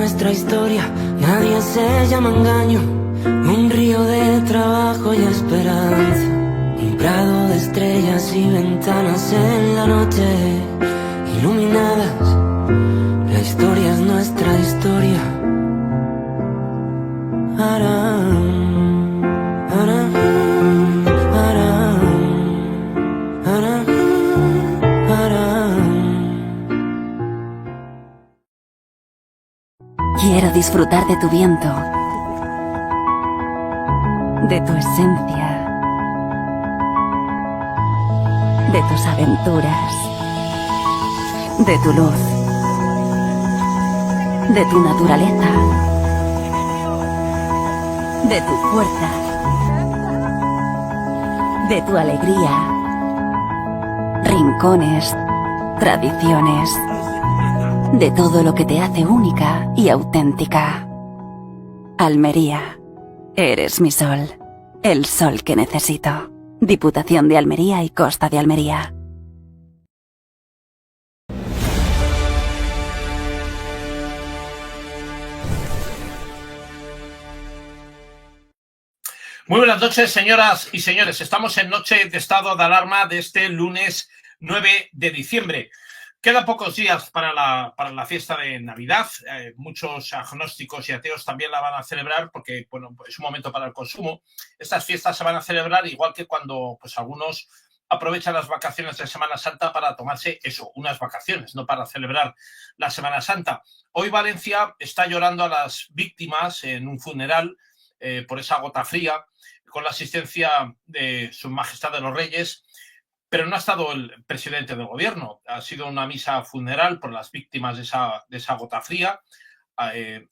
nuestra historia, nadie se llama engaño. Un río de trabajo y esperanza, un prado de estrellas y ventanas en la noche iluminadas. La historia es nuestra historia. Aram, aram, aram, aram, aram. Quiero disfrutar de tu viento, de tu esencia, de tus aventuras, de tu luz, de tu naturaleza, de tu fuerza, de tu alegría, rincones, tradiciones, de todo lo que te hace única y auténtica. Almería, eres mi sol, el sol que necesito. Diputación de Almería y Costa de Almería. Muy buenas noches, señoras y señores. Estamos en noche de estado de alarma de este lunes 9 de diciembre. Quedan pocos días para la fiesta de Navidad. Muchos agnósticos y ateos también la van a celebrar porque, bueno, es un momento para el consumo. Estas fiestas se van a celebrar igual que cuando pues, algunos aprovechan las vacaciones de Semana Santa para tomarse eso, unas vacaciones, no para celebrar la Semana Santa. Hoy Valencia está llorando a las víctimas en un funeral por esa gota fría, con la asistencia de Su Majestad de los Reyes, pero no ha estado el presidente del gobierno. Ha sido una misa funeral por las víctimas de esa gota fría.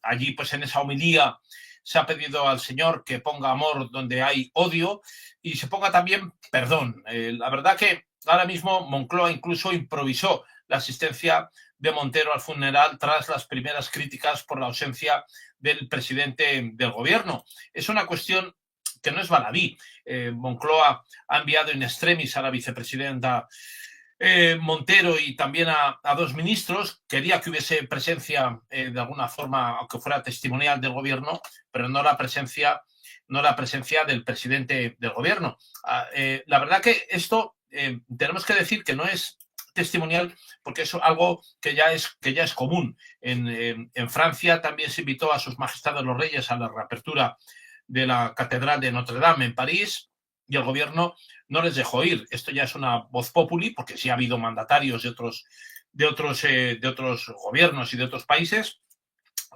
Allí, pues en esa homilía, se ha pedido al Señor que ponga amor donde hay odio y se ponga también perdón. La verdad que ahora mismo Moncloa incluso improvisó la asistencia de Montero al funeral tras las primeras críticas por la ausencia del presidente del gobierno. Es una cuestión que no es baladí. Moncloa ha enviado in extremis a la vicepresidenta Montero y también a dos ministros. Quería que hubiese presencia de alguna forma, aunque fuera testimonial del gobierno, pero no la presencia del presidente del gobierno. La verdad que esto tenemos que decir que no es testimonial porque es algo que ya es común. En Francia también se invitó a sus majestades los reyes a la reapertura de la Catedral de Notre Dame en París y el gobierno no les dejó ir. Esto ya es una voz populi porque sí ha habido mandatarios de otros gobiernos y de otros países.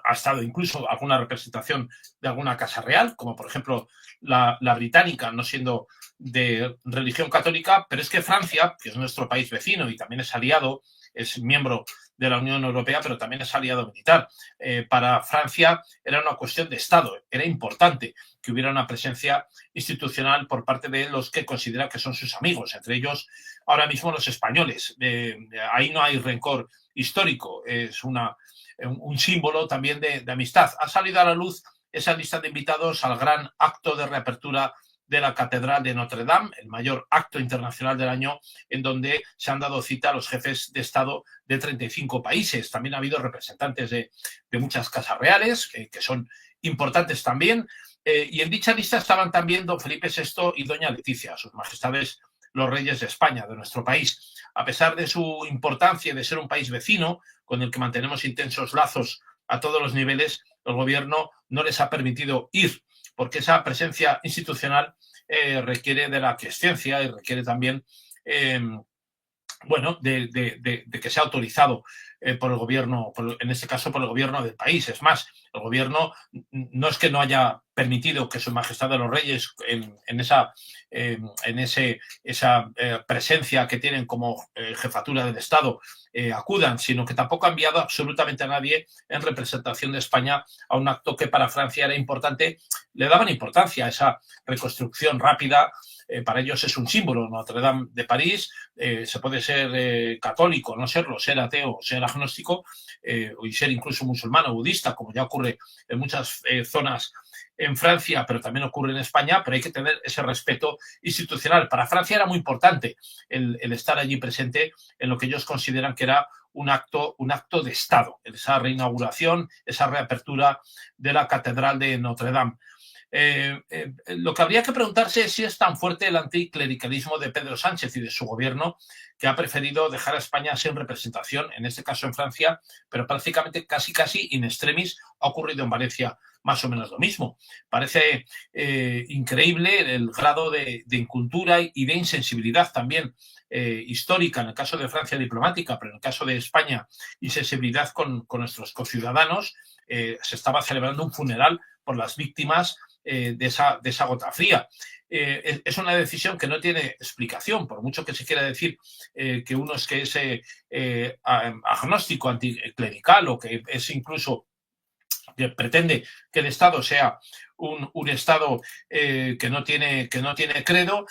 Ha estado incluso alguna representación de alguna casa real, como por ejemplo la británica, no siendo de religión católica, pero es que Francia, que es nuestro país vecino y también es aliado, es miembro de la Unión Europea, pero también es aliado militar. Para Francia era una cuestión de Estado, era importante que hubiera una presencia institucional por parte de los que considera que son sus amigos, entre ellos ahora mismo los españoles. Ahí no hay rencor histórico, es un símbolo también de amistad. Ha salido a la luz esa lista de invitados al gran acto de reapertura de la Catedral de Notre Dame, el mayor acto internacional del año, en donde se han dado cita a los jefes de Estado de 35 países. También ha habido representantes de muchas casas reales, que son importantes también, y en dicha lista estaban también don Felipe VI y doña Leticia, sus majestades los reyes de España, de nuestro país. A pesar de su importancia y de ser un país vecino, con el que mantenemos intensos lazos a todos los niveles, el gobierno no les ha permitido ir, porque esa presencia institucional requiere de la aquiescencia y requiere también, de que sea autorizado por el gobierno, en este caso por el gobierno del país. Es más, el gobierno no es que no haya permitido que Su Majestad de los Reyes en esa presencia que tienen como jefatura del Estado acudan, sino que tampoco ha enviado absolutamente a nadie en representación de España a un acto que para Francia era importante. Le daban importancia a esa reconstrucción rápida Para ellos es un símbolo. Notre Dame de París, se puede ser católico, no serlo, ser ateo, ser agnóstico, y ser incluso musulmán o budista, como ya ocurre en muchas zonas en Francia, pero también ocurre en España, pero hay que tener ese respeto institucional. Para Francia era muy importante el estar allí presente en lo que ellos consideran que era un acto de Estado, esa reinauguración, esa reapertura de la Catedral de Notre Dame. Lo que habría que preguntarse es si es tan fuerte el anticlericalismo de Pedro Sánchez y de su gobierno, que ha preferido dejar a España sin representación, en este caso en Francia, pero prácticamente casi in extremis ha ocurrido en Valencia más o menos lo mismo. Parece increíble el grado de incultura y de insensibilidad también histórica, en el caso de Francia diplomática, pero en el caso de España insensibilidad con nuestros conciudadanos. Se estaba celebrando un funeral por las víctimas de esa gota fría. Es una decisión que no tiene explicación, por mucho que se quiera decir que uno es agnóstico, anticlerical, o que es incluso que pretende que el Estado sea un Estado que no tiene credo,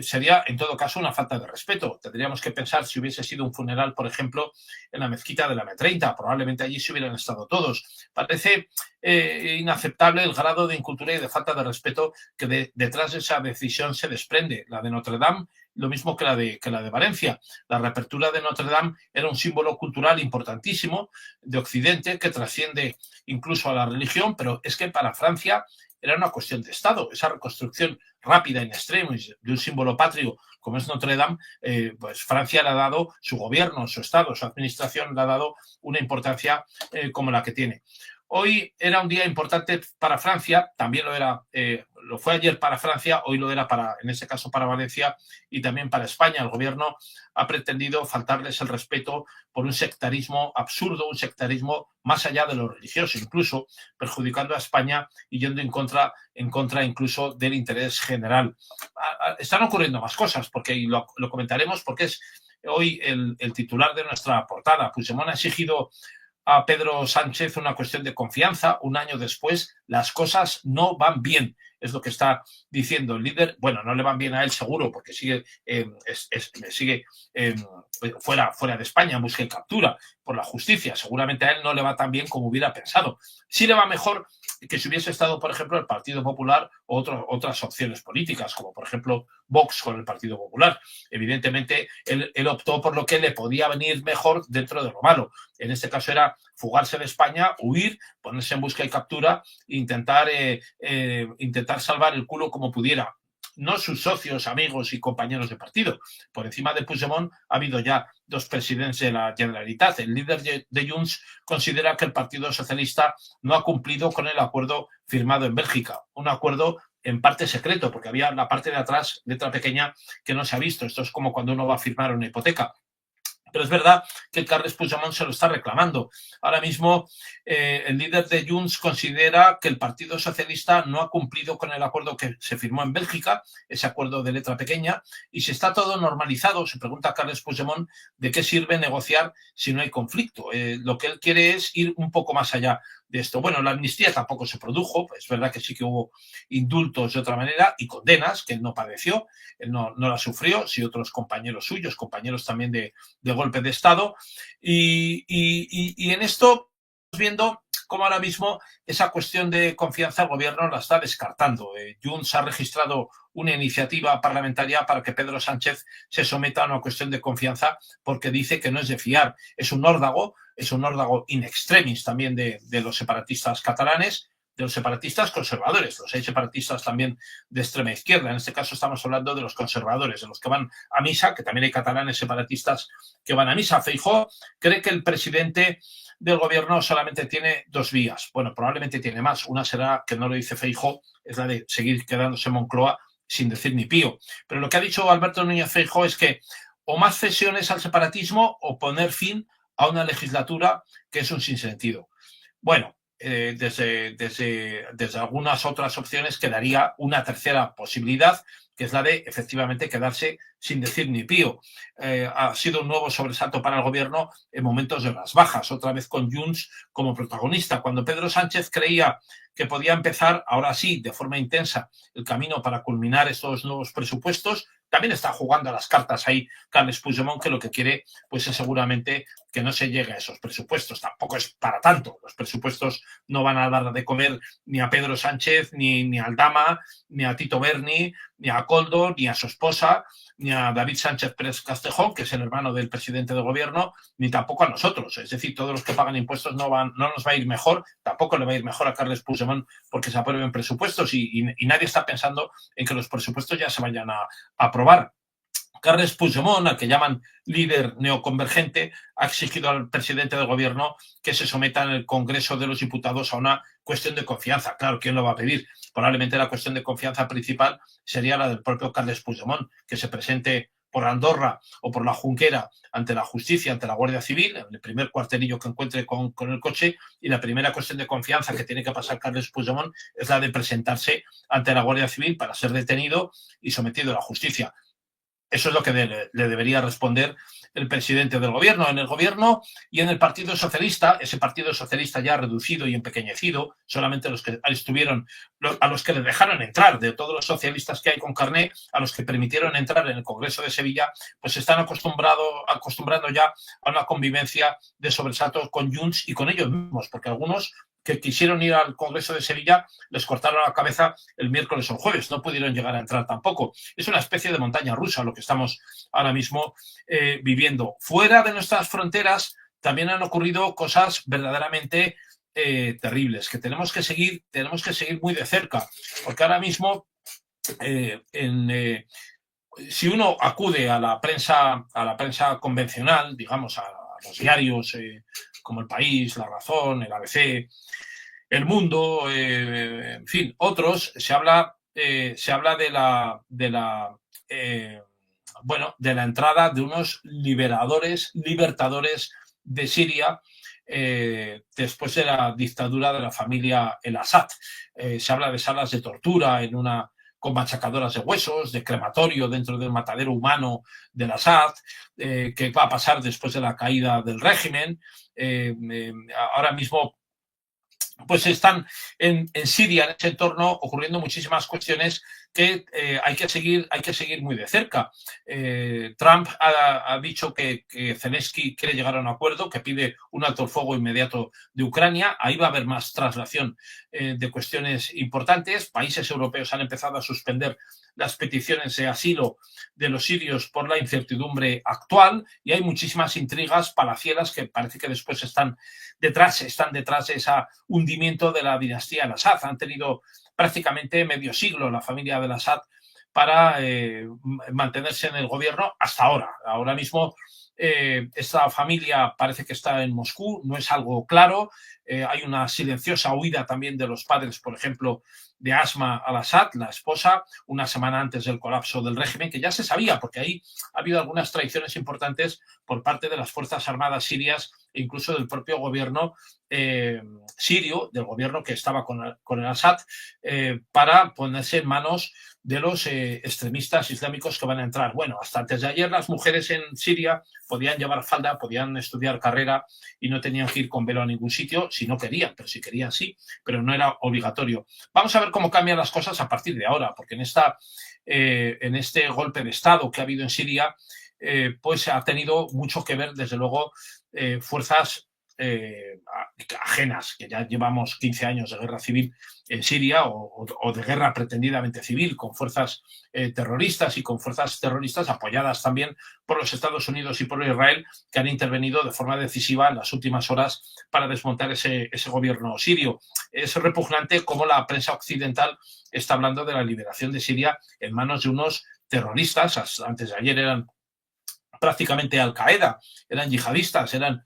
sería en todo caso una falta de respeto. Tendríamos que pensar si hubiese sido un funeral, por ejemplo, en la mezquita de la M30, probablemente allí se hubieran estado todos. Parece inaceptable el grado de incultura y de falta de respeto que detrás de esa decisión se desprende. La de Notre Dame, lo mismo que la de Valencia. La reapertura de Notre Dame era un símbolo cultural importantísimo de Occidente que trasciende incluso a la religión, pero es que para Francia era una cuestión de Estado. Esa reconstrucción rápida in extremis de un símbolo patrio como es Notre Dame, pues Francia le ha dado, su gobierno, su Estado, su administración le ha dado una importancia como la que tiene. Hoy era un día importante para Francia, también lo fue ayer para Francia, hoy lo era en este caso para Valencia y también para España. El gobierno ha pretendido faltarles el respeto por un sectarismo absurdo, un sectarismo más allá de lo religioso, incluso perjudicando a España y yendo en contra incluso del interés general. Están ocurriendo más cosas, porque lo comentaremos, porque es hoy el titular de nuestra portada. Puigdemont ha exigido a Pedro Sánchez una cuestión de confianza. Un año después, las cosas no van bien. Es lo que está diciendo el líder. Bueno, no le van bien a él seguro, porque sigue fuera de España en busca y captura por la justicia. Seguramente a él no le va tan bien como hubiera pensado. Sí le va mejor que si hubiese estado, por ejemplo, el Partido Popular o otras opciones políticas, como por ejemplo Vox con el Partido Popular. Evidentemente, él optó por lo que le podía venir mejor dentro de lo malo. En este caso era fugarse de España, huir, ponerse en busca y captura e intentar salvar el culo como pudiera. No sus socios, amigos y compañeros de partido. Por encima de Puigdemont ha habido ya 2 presidentes de la Generalitat. El líder de Junts considera que el Partido Socialista no ha cumplido con el acuerdo firmado en Bélgica. Un acuerdo en parte secreto, porque había la parte de atrás, letra pequeña, que no se ha visto. Esto es como cuando uno va a firmar una hipoteca. Pero es verdad que Carles Puigdemont se lo está reclamando. Ahora mismo el líder de Junts considera que el Partido Socialista no ha cumplido con el acuerdo que se firmó en Bélgica, ese acuerdo de letra pequeña, y si está todo normalizado, se pregunta Carles Puigdemont de qué sirve negociar si no hay conflicto. Lo que él quiere es ir un poco más allá de esto. Bueno, la amnistía tampoco se produjo, es verdad que sí que hubo indultos de otra manera y condenas que él no padeció, él no la sufrió, sí otros compañeros suyos, compañeros también de golpe de Estado, y en esto estamos viendo cómo ahora mismo esa cuestión de confianza el gobierno la está descartando. Junts ha registrado una iniciativa parlamentaria para que Pedro Sánchez se someta a una cuestión de confianza porque dice que no es de fiar. Es un órdago in extremis también de los separatistas catalanes, de los separatistas conservadores. Los hay separatistas también de extrema izquierda. En este caso estamos hablando de los conservadores, de los que van a misa, que también hay catalanes separatistas que van a misa. Feijóo cree que el presidente del gobierno solamente tiene 2 vías. Bueno, probablemente tiene más. Una será, que no lo dice Feijóo, es la de seguir quedándose en Moncloa sin decir ni pío. Pero lo que ha dicho Alberto Núñez Feijóo es que o más cesiones al separatismo o poner fin a una legislatura que es un sinsentido. Bueno, desde algunas otras opciones quedaría una tercera posibilidad, que es la de efectivamente quedarse sin decir ni pío. Ha sido un nuevo sobresalto para el gobierno en momentos de las bajas, otra vez con Junts como protagonista. Cuando Pedro Sánchez creía que podía empezar, ahora sí, de forma intensa, el camino para culminar estos nuevos presupuestos, también está jugando a las cartas ahí Carles Puigdemont, que lo que quiere pues es seguramente que no se llegue a esos presupuestos. Tampoco es para tanto. Los presupuestos no van a dar de comer ni a Pedro Sánchez, ni a Aldama, ni a Tito Berni, ni a Koldo, ni a su esposa, ni a David Sánchez Pérez Castejón, que es el hermano del presidente del gobierno, ni tampoco a nosotros. Es decir, todos los que pagan impuestos no nos va a ir mejor, tampoco le va a ir mejor a Carles Puigdemont porque se aprueben presupuestos y nadie está pensando en que los presupuestos ya se vayan a aprobar. Carles Puigdemont, al que llaman líder neoconvergente, ha exigido al presidente del gobierno que se someta en el Congreso de los Diputados a una cuestión de confianza. Claro, ¿quién lo va a pedir? Probablemente la cuestión de confianza principal sería la del propio Carles Puigdemont, que se presente por Andorra o por la Junquera ante la justicia, ante la Guardia Civil, en el primer cuartelillo que encuentre con el coche, y la primera cuestión de confianza que tiene que pasar Carles Puigdemont es la de presentarse ante la Guardia Civil para ser detenido y sometido a la justicia. Eso es lo que le debería responder el presidente del gobierno. En el gobierno y en el Partido Socialista, ese Partido Socialista ya reducido y empequeñecido, solamente los que estuvieron, a los que les dejaron entrar, de todos los socialistas que hay con carné, a los que permitieron entrar en el Congreso de Sevilla, pues se están acostumbrando ya a una convivencia de sobresaltos con Junts y con ellos mismos, porque algunos que quisieron ir al Congreso de Sevilla les cortaron la cabeza el miércoles o el jueves, no pudieron llegar a entrar tampoco. Es una especie de montaña rusa lo que estamos ahora mismo viviendo. Fuera de nuestras fronteras también han ocurrido cosas verdaderamente terribles, que tenemos que seguir muy de cerca, porque ahora mismo si uno acude a la prensa convencional, digamos, a los diarios como El País, La Razón, el ABC, El Mundo, en fin, otros, se habla de la entrada de unos libertadores de Siria después de la dictadura de la familia El Assad. Se habla de salas de tortura con machacadoras de huesos, de crematorio dentro del matadero humano del Assad, que va a pasar después de la caída del régimen. Ahora mismo pues están en Siria, en ese entorno, ocurriendo muchísimas cuestiones que hay que seguir muy de cerca. Trump ha dicho que Zelensky quiere llegar a un acuerdo, que pide un alto el fuego inmediato de Ucrania. Ahí va a haber más traslación de cuestiones importantes. Países europeos han empezado a suspender las peticiones de asilo de los sirios por la incertidumbre actual y hay muchísimas intrigas palaciegas que parece que después están detrás de ese hundimiento de la dinastía al Assad. Han tenido prácticamente medio siglo la familia del Assad para mantenerse en el gobierno hasta ahora. Ahora mismo esta familia parece que está en Moscú, no es algo claro. Hay una silenciosa huida también de los padres, por ejemplo, de Asma al-Assad, la esposa, una semana antes del colapso del régimen, que ya se sabía, porque ahí ha habido algunas traiciones importantes por parte de las Fuerzas Armadas sirias e incluso del propio gobierno sirio, del gobierno que estaba con el Assad, para ponerse en manos de los extremistas islámicos que van a entrar. Bueno, hasta antes de ayer las mujeres en Siria podían llevar falda, podían estudiar carrera y no tenían que ir con velo a ningún sitio si no querían, pero si querían sí, pero no era obligatorio. Vamos a ver cómo cambian las cosas a partir de ahora, porque en este golpe de Estado que ha habido en Siria, pues ha tenido mucho que ver, desde luego, fuerzas ajenas, que ya llevamos 15 años de guerra civil en Siria o de guerra pretendidamente civil con fuerzas terroristas y con fuerzas terroristas apoyadas también por los Estados Unidos y por Israel, que han intervenido de forma decisiva en las últimas horas para desmontar ese gobierno sirio. Es repugnante cómo la prensa occidental está hablando de la liberación de Siria en manos de unos terroristas. Antes de ayer eran prácticamente Al-Qaeda, eran yihadistas, eran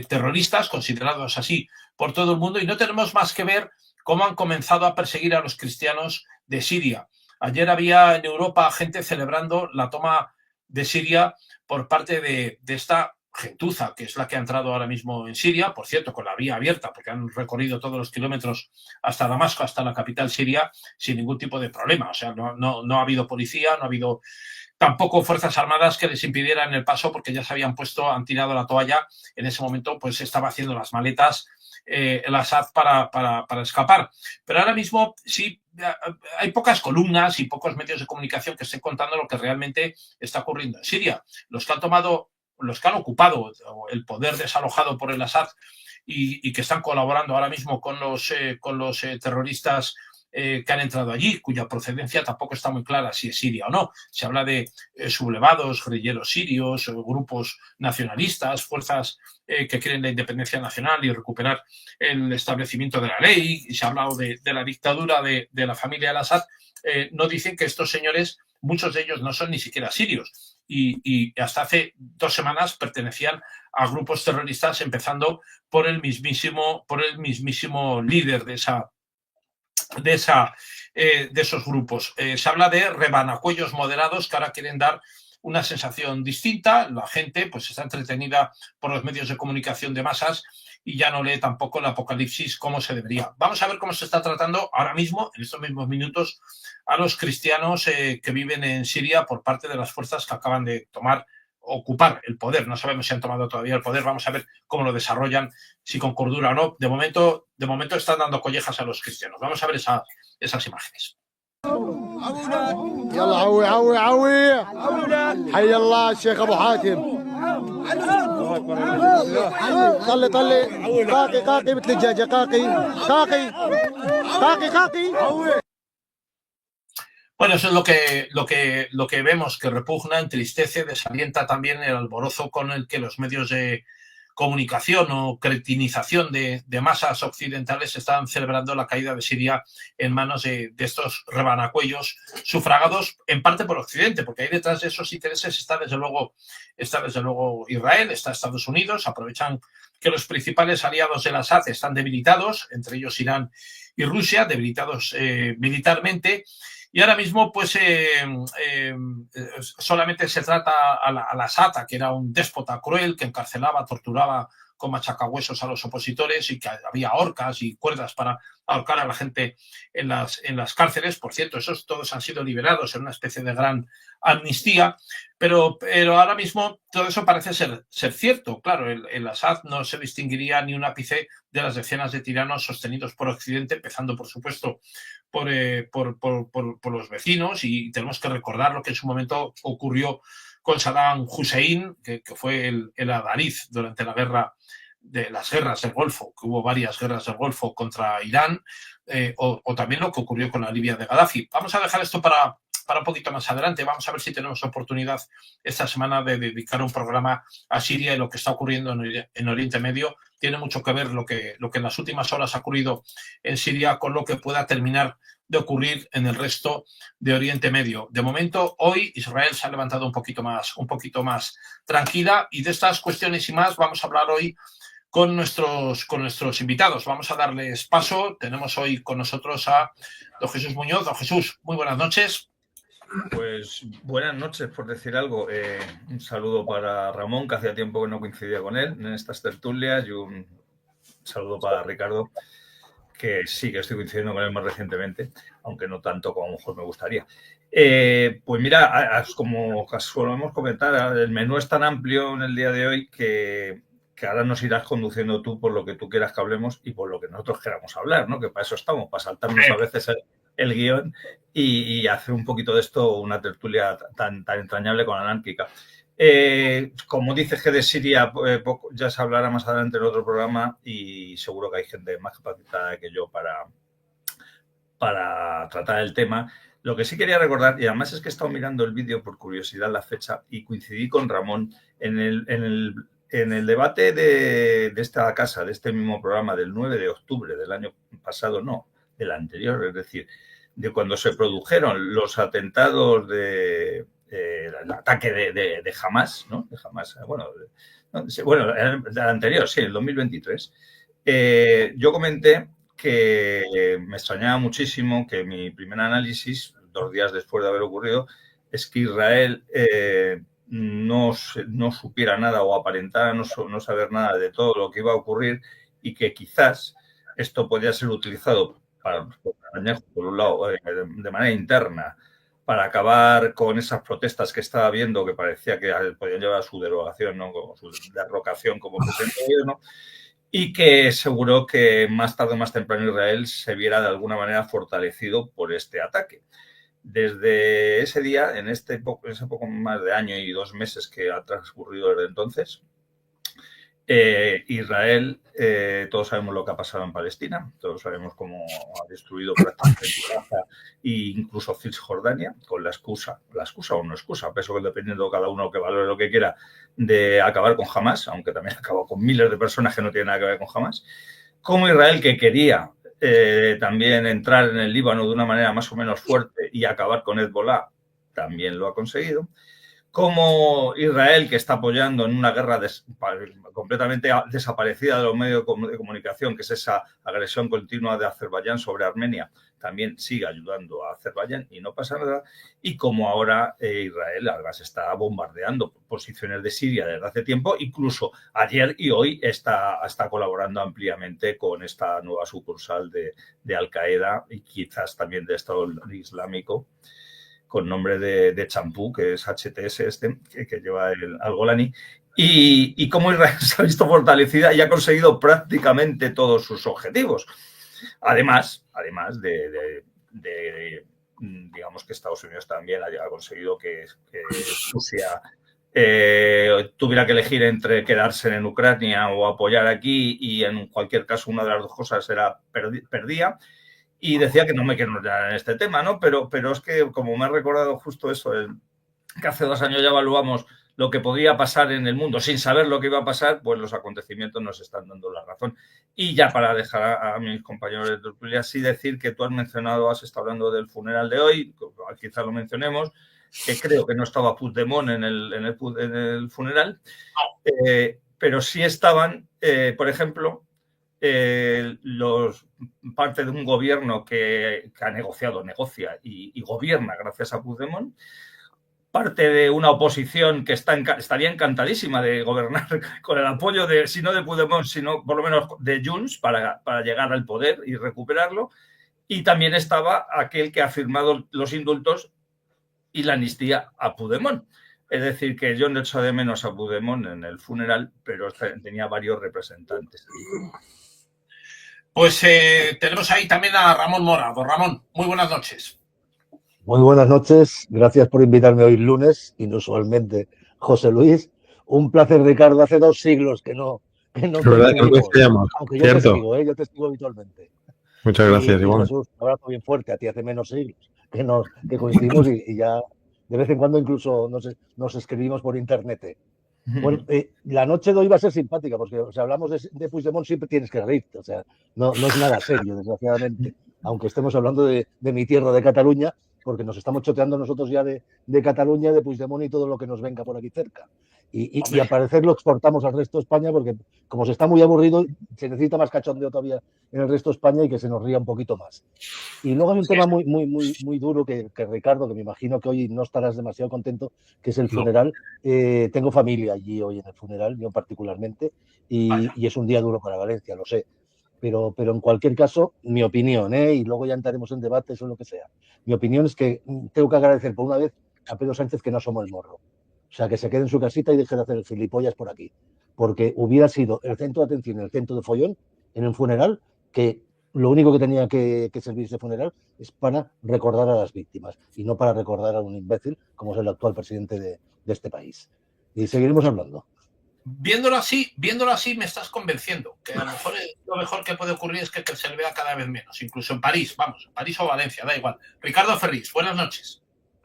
terroristas considerados así por todo el mundo, y no tenemos más que ver cómo han comenzado a perseguir a los cristianos de Siria. Ayer había en Europa gente celebrando la toma de Siria por parte de esta gentuza, que es la que ha entrado ahora mismo en Siria, por cierto, con la vía abierta, porque han recorrido todos los kilómetros hasta Damasco, hasta la capital siria, sin ningún tipo de problema. O sea, no ha habido policía, no ha habido tampoco fuerzas armadas que les impidieran el paso, porque ya se habían han tirado la toalla. En ese momento, pues estaba haciendo las maletas el Assad para escapar. Pero ahora mismo sí hay pocas columnas y pocos medios de comunicación que estén contando lo que realmente está ocurriendo en Siria. Los que han ocupado el poder desalojado por el Assad y que están colaborando ahora mismo con los terroristas que han entrado allí, cuya procedencia tampoco está muy clara si es siria o no. Se habla de sublevados, guerrilleros sirios, grupos nacionalistas, fuerzas que quieren la independencia nacional y recuperar el establecimiento de la ley, y se ha hablado de la dictadura de la familia al-Assad. No dicen que estos señores, muchos de ellos no son ni siquiera sirios, y hasta hace 2 semanas pertenecían a grupos terroristas, empezando por el mismísimo líder de esos grupos. Se habla de rebanacuellos moderados que ahora quieren dar una sensación distinta. La gente pues está entretenida por los medios de comunicación de masas y ya no lee tampoco el apocalipsis como se debería. Vamos a ver cómo se está tratando ahora mismo, en estos mismos minutos, a los cristianos que viven en Siria por parte de las fuerzas que acaban de ocupar el poder. No sabemos si han tomado todavía el poder. Vamos a ver cómo lo desarrollan, si con cordura o no. De momento están dando collejas a los cristianos. Vamos a ver esas imágenes. يلا عوي عوي عوي حي الله الشيخ ابو حاتم طلي طلي قاقي قاقي مثل الدجاجه قاقي قاقي قاقي قاقي. Bueno, eso es lo que vemos, que repugna, entristece, desalienta también el alborozo con el que los medios de comunicación o cretinización de masas occidentales están celebrando la caída de Siria en manos de estos rebanacuellos sufragados en parte por Occidente, porque ahí detrás de esos intereses está desde luego Israel, está Estados Unidos. Aprovechan que los principales aliados del Assad están debilitados, entre ellos Irán y Rusia, debilitados militarmente. Y ahora mismo, pues, solamente se trata al Assad, que era un déspota cruel, que encarcelaba, torturaba con machacahuesos a los opositores, y que había horcas y cuerdas para ahorcar a la gente en las cárceles. Por cierto, esos todos han sido liberados en una especie de gran amnistía, pero ahora mismo todo eso parece ser cierto. Claro, el Assad no se distinguiría ni un ápice de las decenas de tiranos sostenidos por Occidente, empezando, por supuesto, por los vecinos, y tenemos que recordar lo que en su momento ocurrió con Saddam Hussein, que fue el adalid durante las guerras del Golfo, que hubo varias guerras del Golfo contra Irán, o también lo que ocurrió con la Libia de Gaddafi. Vamos a dejar esto para un poquito más adelante. Vamos a ver si tenemos oportunidad esta semana de dedicar un programa a Siria y lo que está ocurriendo en Oriente Medio. Tiene mucho que ver lo que en las últimas horas ha ocurrido en Siria con lo que pueda terminar de ocurrir en el resto de Oriente Medio. De momento, hoy Israel se ha levantado un poquito más tranquila, y de estas cuestiones y más vamos a hablar hoy con nuestros invitados. Vamos a darles paso. Tenemos hoy con nosotros a don Jesús Muñoz. Don Jesús, muy buenas noches. Pues buenas noches, por decir algo. Un saludo para Ramón, que hacía tiempo que no coincidía con él en estas tertulias, y un saludo para Ricardo, que sí que estoy coincidiendo con él más recientemente, aunque no tanto como a lo mejor me gustaría. Pues mira, como solemos comentar, el menú es tan amplio en el día de hoy que ahora nos irás conduciendo tú por lo que tú quieras que hablemos y por lo que nosotros queramos hablar, ¿no? Que para eso estamos, para saltarnos a veces el guión y hacer un poquito de esto una tertulia tan entrañable con anárquica. Como dices que de Siria ya se hablará más adelante en otro programa, y seguro que hay gente más capacitada que yo para tratar el tema. Lo que sí quería recordar, y además es que he estado mirando el vídeo por curiosidad la fecha y coincidí con Ramón en el debate de esta casa, de este mismo programa, del 9 de octubre del año pasado, no, del anterior, es decir, de cuando se produjeron los atentados el ataque de Hamas, ¿no? De Hamas, del anterior, sí, el 2023. Yo comenté que me extrañaba muchísimo que mi primer análisis, 2 días después de haber ocurrido, es que Israel no supiera nada o aparentara no saber nada de todo lo que iba a ocurrir, y que quizás esto podía ser utilizado por un lado, de manera interna, para acabar con esas protestas que estaba viendo, que parecía que podían llevar a su derogación, ¿no? Como su derrocación como presidente de gobierno, y que seguro que más tarde o más temprano Israel se viera de alguna manera fortalecido por este ataque. Desde ese día, en ese poco más de año y 2 meses que ha transcurrido desde entonces, Israel, todos sabemos lo que ha pasado en Palestina, todos sabemos cómo ha destruido prácticamente Gaza e incluso Cisjordania, con la excusa o no excusa, eso que dependiendo cada uno que valore lo que quiera, de acabar con Hamás, aunque también acabó con miles de personas que no tienen nada que ver con Hamás. Como Israel, que quería también entrar en el Líbano de una manera más o menos fuerte y acabar con Hezbollah, también lo ha conseguido. Como Israel, que está apoyando en una guerra completamente desaparecida de los medios de comunicación, que es esa agresión continua de Azerbaiyán sobre Armenia, también sigue ayudando a Azerbaiyán y no pasa nada. Y como ahora Israel además está bombardeando posiciones de Siria desde hace tiempo, incluso ayer y hoy está colaborando ampliamente con esta nueva sucursal de Al-Qaeda y quizás también de Estado Islámico, con nombre de champú, que es HTS que lleva al Golani, y cómo Israel se ha visto fortalecida y ha conseguido prácticamente todos sus objetivos. Además de digamos que Estados Unidos también ha conseguido que Rusia tuviera que elegir entre quedarse en Ucrania o apoyar aquí, y en cualquier caso una de las dos cosas perdía. Y decía que no me quiero entrar en este tema, ¿no? Pero es que, como me ha recordado justo eso, que hace 2 años ya evaluamos lo que podía pasar en el mundo sin saber lo que iba a pasar, pues los acontecimientos nos están dando la razón. Y ya para dejar a mis compañeros de tertulia, sí decir que tú has estado hablando del funeral de hoy, quizás lo mencionemos, que creo que no estaba Puigdemont en el funeral, pero sí estaban, por ejemplo, parte de un gobierno que ha negocia y gobierna gracias a Puigdemont, parte de una oposición que estaría encantadísima de gobernar con el apoyo si no de Puigdemont, sino por lo menos de Junts para llegar al poder y recuperarlo, y también estaba aquel que ha firmado los indultos y la amnistía a Puigdemont. Es decir, que yo no echo de menos a Puigdemont en el funeral, pero tenía varios representantes. Pues tenemos ahí también a Ramón Mora. Don Ramón, muy buenas noches. Muy buenas noches, gracias por invitarme hoy lunes, inusualmente, José Luis. Un placer, Ricardo, hace 2 siglos que no coincidimos, aunque yo te sigo habitualmente. Muchas gracias, igual. Jesús, un abrazo bien fuerte, a ti hace menos siglos que coincidimos y ya de vez en cuando incluso nos escribimos por internet. Bueno, la noche de hoy va a ser simpática, porque si hablamos de Puigdemont siempre tienes que reírte, o sea, no es nada serio, desgraciadamente, aunque estemos hablando de mi tierra, de Cataluña, porque nos estamos choteando nosotros ya de Cataluña, de Puigdemont y todo lo que nos venga por aquí cerca. Y al parecer lo exportamos al resto de España, porque como se está muy aburrido, se necesita más cachondeo todavía en el resto de España y que se nos ría un poquito más. Y luego hay un tema muy duro que Ricardo, que me imagino que hoy no estarás demasiado contento, que es el funeral. Tengo familia allí hoy en el funeral, yo particularmente, y es un día duro para Valencia, lo sé. Pero en cualquier caso, mi opinión, y luego ya entraremos en debates o lo que sea. Mi opinión es que tengo que agradecer por una vez a Pedro Sánchez que no asomó el morro. O sea, que se quede en su casita y deje de hacer el gilipollas por aquí. Porque hubiera sido el centro de atención, el centro de follón en el funeral, que lo único que tenía que servir ese funeral es para recordar a las víctimas y no para recordar a un imbécil como es el actual presidente de este país. Y seguiremos hablando. Viéndolo así, me estás convenciendo que a lo mejor que puede ocurrir es que se le vea cada vez menos, incluso en París, París o Valencia, da igual. Ricardo Ferrís, buenas noches.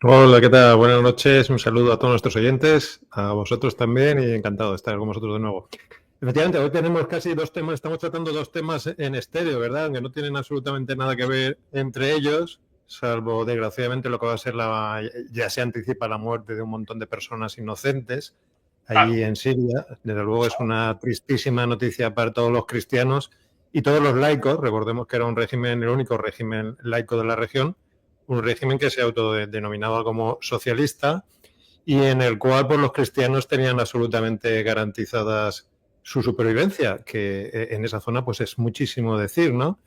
Hola, ¿qué tal? Buenas noches, un saludo a todos nuestros oyentes, a vosotros también, y encantado de estar con vosotros de nuevo. Efectivamente, hoy tenemos casi 2 temas, estamos tratando 2 temas en estéreo, ¿verdad? Que no tienen absolutamente nada que ver entre ellos, salvo desgraciadamente lo que va a ser ya se anticipa la muerte de un montón de personas inocentes allí en Siria. Desde luego es una tristísima noticia para todos los cristianos y todos los laicos. Recordemos que era un régimen, el único régimen laico de la región, un régimen que se autodenominaba como socialista y en el cual pues, los cristianos tenían absolutamente garantizadas su supervivencia, que en esa zona pues es muchísimo decir, ¿no?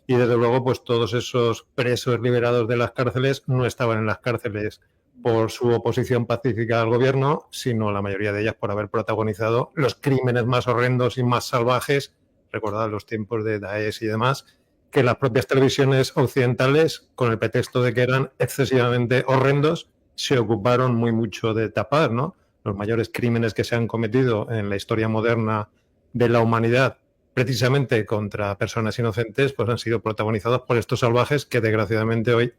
Y desde luego pues todos esos presos liberados de las cárceles no estaban en las cárceles por su oposición pacífica al gobierno, sino la mayoría de ellas por haber protagonizado los crímenes más horrendos y más salvajes, recordad los tiempos de Daesh y demás, que las propias televisiones occidentales, con el pretexto de que eran excesivamente horrendos, se ocuparon muy mucho de tapar, ¿no? Los mayores crímenes que se han cometido en la historia moderna de la humanidad, precisamente contra personas inocentes, pues han sido protagonizados por estos salvajes que desgraciadamente hoy,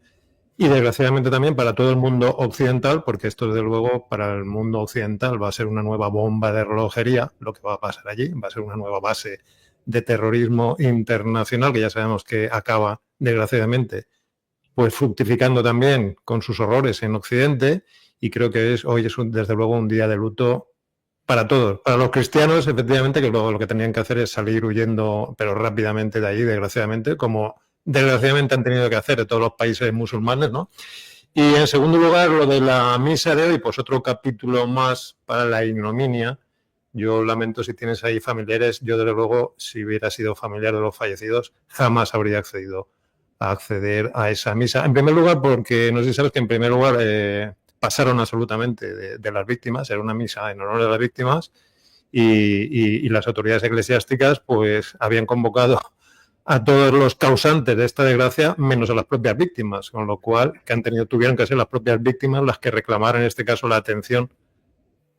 y desgraciadamente también para todo el mundo occidental, porque esto desde luego para el mundo occidental va a ser una nueva bomba de relojería, lo que va a pasar allí, va a ser una nueva base de terrorismo internacional, que ya sabemos que acaba desgraciadamente pues fructificando también con sus horrores en Occidente, y creo que hoy es desde luego un día de luto para todos. Para los cristianos, efectivamente, que luego lo que tenían que hacer es salir huyendo, pero rápidamente de ahí, desgraciadamente, como desgraciadamente han tenido que hacer en todos los países musulmanes, ¿no? Y en segundo lugar, lo de la misa de hoy, pues otro capítulo más para la ignominia. Yo lamento si tienes ahí familiares. Yo, desde luego, si hubiera sido familiar de los fallecidos, jamás habría accedido a acceder a esa misa. En primer lugar, porque no sé si sabes que en primer lugar pasaron absolutamente de las víctimas, era una misa en honor a las víctimas, y las autoridades eclesiásticas pues habían convocado a todos los causantes de esta desgracia, menos a las propias víctimas, con lo cual tuvieron que ser las propias víctimas las que reclamaran en este caso la atención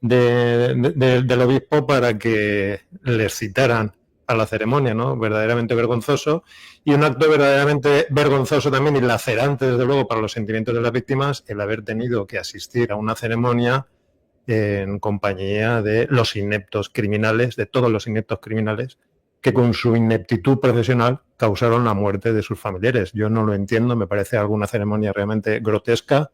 del obispo para que les citaran a la ceremonia, ¿no? Verdaderamente vergonzoso, y un acto verdaderamente vergonzoso también y lacerante, desde luego, para los sentimientos de las víctimas, el haber tenido que asistir a una ceremonia en compañía de los ineptos criminales, de todos los ineptos criminales, que con su ineptitud profesional causaron la muerte de sus familiares. Yo no lo entiendo, me parece alguna ceremonia realmente grotesca,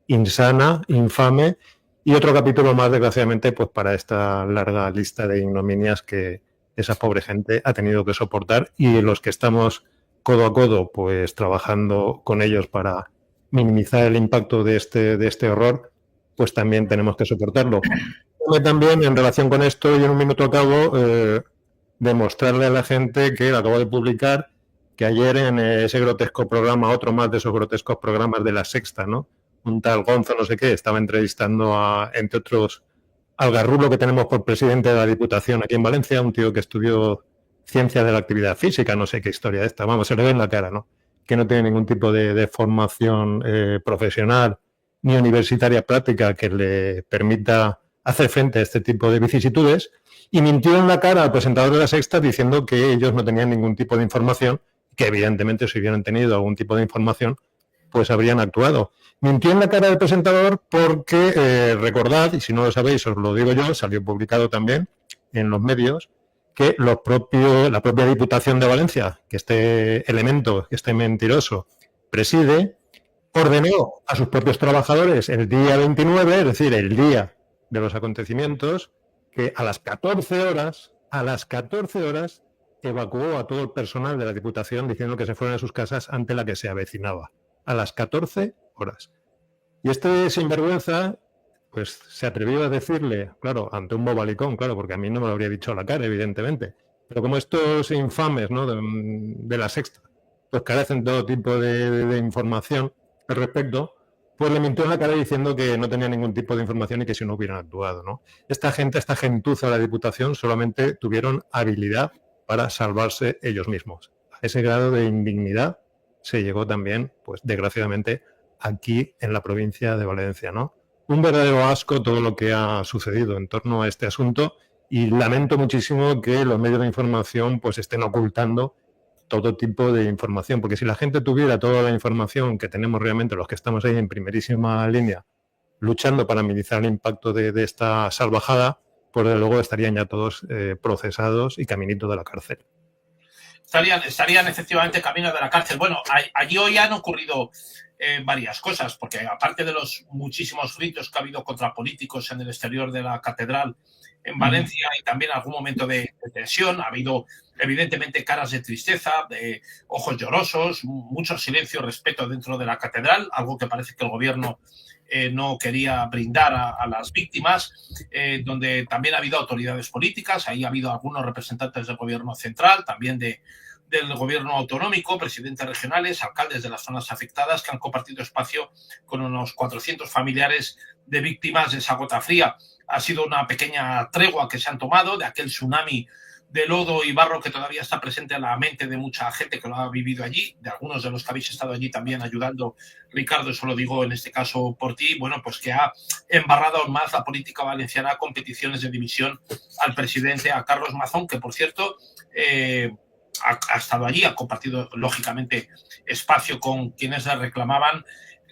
insana, infame, y otro capítulo más, desgraciadamente, pues para esta larga lista de ignominias que esa pobre gente ha tenido que soportar, y los que estamos codo a codo pues trabajando con ellos para minimizar el impacto de este horror, pues también tenemos que soportarlo. También en relación con esto, y en un minuto acabo, demostrarle a la gente que acabo de publicar que ayer en ese grotesco programa, otro más de esos grotescos programas de La Sexta, ¿no? Un tal Gonzo no sé qué, estaba entrevistando a, entre otros, al garrulo que tenemos por presidente de la Diputación aquí en Valencia, un tío que estudió ciencias de la actividad física, no sé qué historia esta, vamos, se le ve en la cara, ¿no? Que no tiene ningún tipo de formación profesional ni universitaria práctica que le permita hacer frente a este tipo de vicisitudes, y mintió en la cara al presentador de La Sexta diciendo que ellos no tenían ningún tipo de información, que evidentemente si hubieran tenido algún tipo de información, pues habrían actuado. Mintió en la cara del presentador porque, recordad, y si no lo sabéis os lo digo yo, salió publicado también en los medios, que la propia Diputación de Valencia, que este elemento, que este mentiroso preside, ordenó a sus propios trabajadores el día 29, es decir, el día de los acontecimientos, que a las 14 horas evacuó a todo el personal de la Diputación diciendo que se fueran a sus casas ante la que se avecinaba. A las 14 horas. Y este sinvergüenza pues se atrevió a decirle, claro, ante un bobalicón, claro, porque a mí no me lo habría dicho a la cara, evidentemente, pero como estos infames, ¿no?, de La Sexta, pues carecen de todo tipo de información al respecto, pues le mintió en la cara diciendo que no tenía ningún tipo de información y que si no hubieran actuado, ¿no? Esta gentuza de la Diputación solamente tuvieron habilidad para salvarse ellos mismos. A ese grado de indignidad se llegó también, pues desgraciadamente, aquí en la provincia de Valencia, ¿no? Un verdadero asco todo lo que ha sucedido en torno a este asunto, y lamento muchísimo que los medios de información pues estén ocultando todo tipo de información, porque si la gente tuviera toda la información que tenemos realmente los que estamos ahí en primerísima línea luchando para minimizar el impacto de esta salvajada, pues desde luego estarían ya todos procesados y caminito de la cárcel. Estarían efectivamente camino de la cárcel. Bueno, allí hoy han ocurrido varias cosas, porque aparte de los muchísimos gritos que ha habido contra políticos en el exterior de la catedral en Valencia y también algún momento de tensión, ha habido evidentemente caras de tristeza, de ojos llorosos, mucho silencio, respeto dentro de la catedral, algo que parece que el gobierno no quería brindar a las víctimas, donde también ha habido autoridades políticas, ahí ha habido algunos representantes del gobierno central, también del gobierno autonómico, presidentes regionales, alcaldes de las zonas afectadas que han compartido espacio con unos 400 familiares de víctimas de esa gota fría. Ha sido una pequeña tregua que se han tomado de aquel tsunami de lodo y barro que todavía está presente en la mente de mucha gente que lo ha vivido allí, de algunos de los que habéis estado allí también ayudando. Ricardo, eso lo digo en este caso por ti, bueno, pues que ha embarrado aún más la política valenciana con peticiones de dimisión al presidente, a Carlos Mazón, que por cierto ha estado allí, ha compartido lógicamente espacio con quienes le reclamaban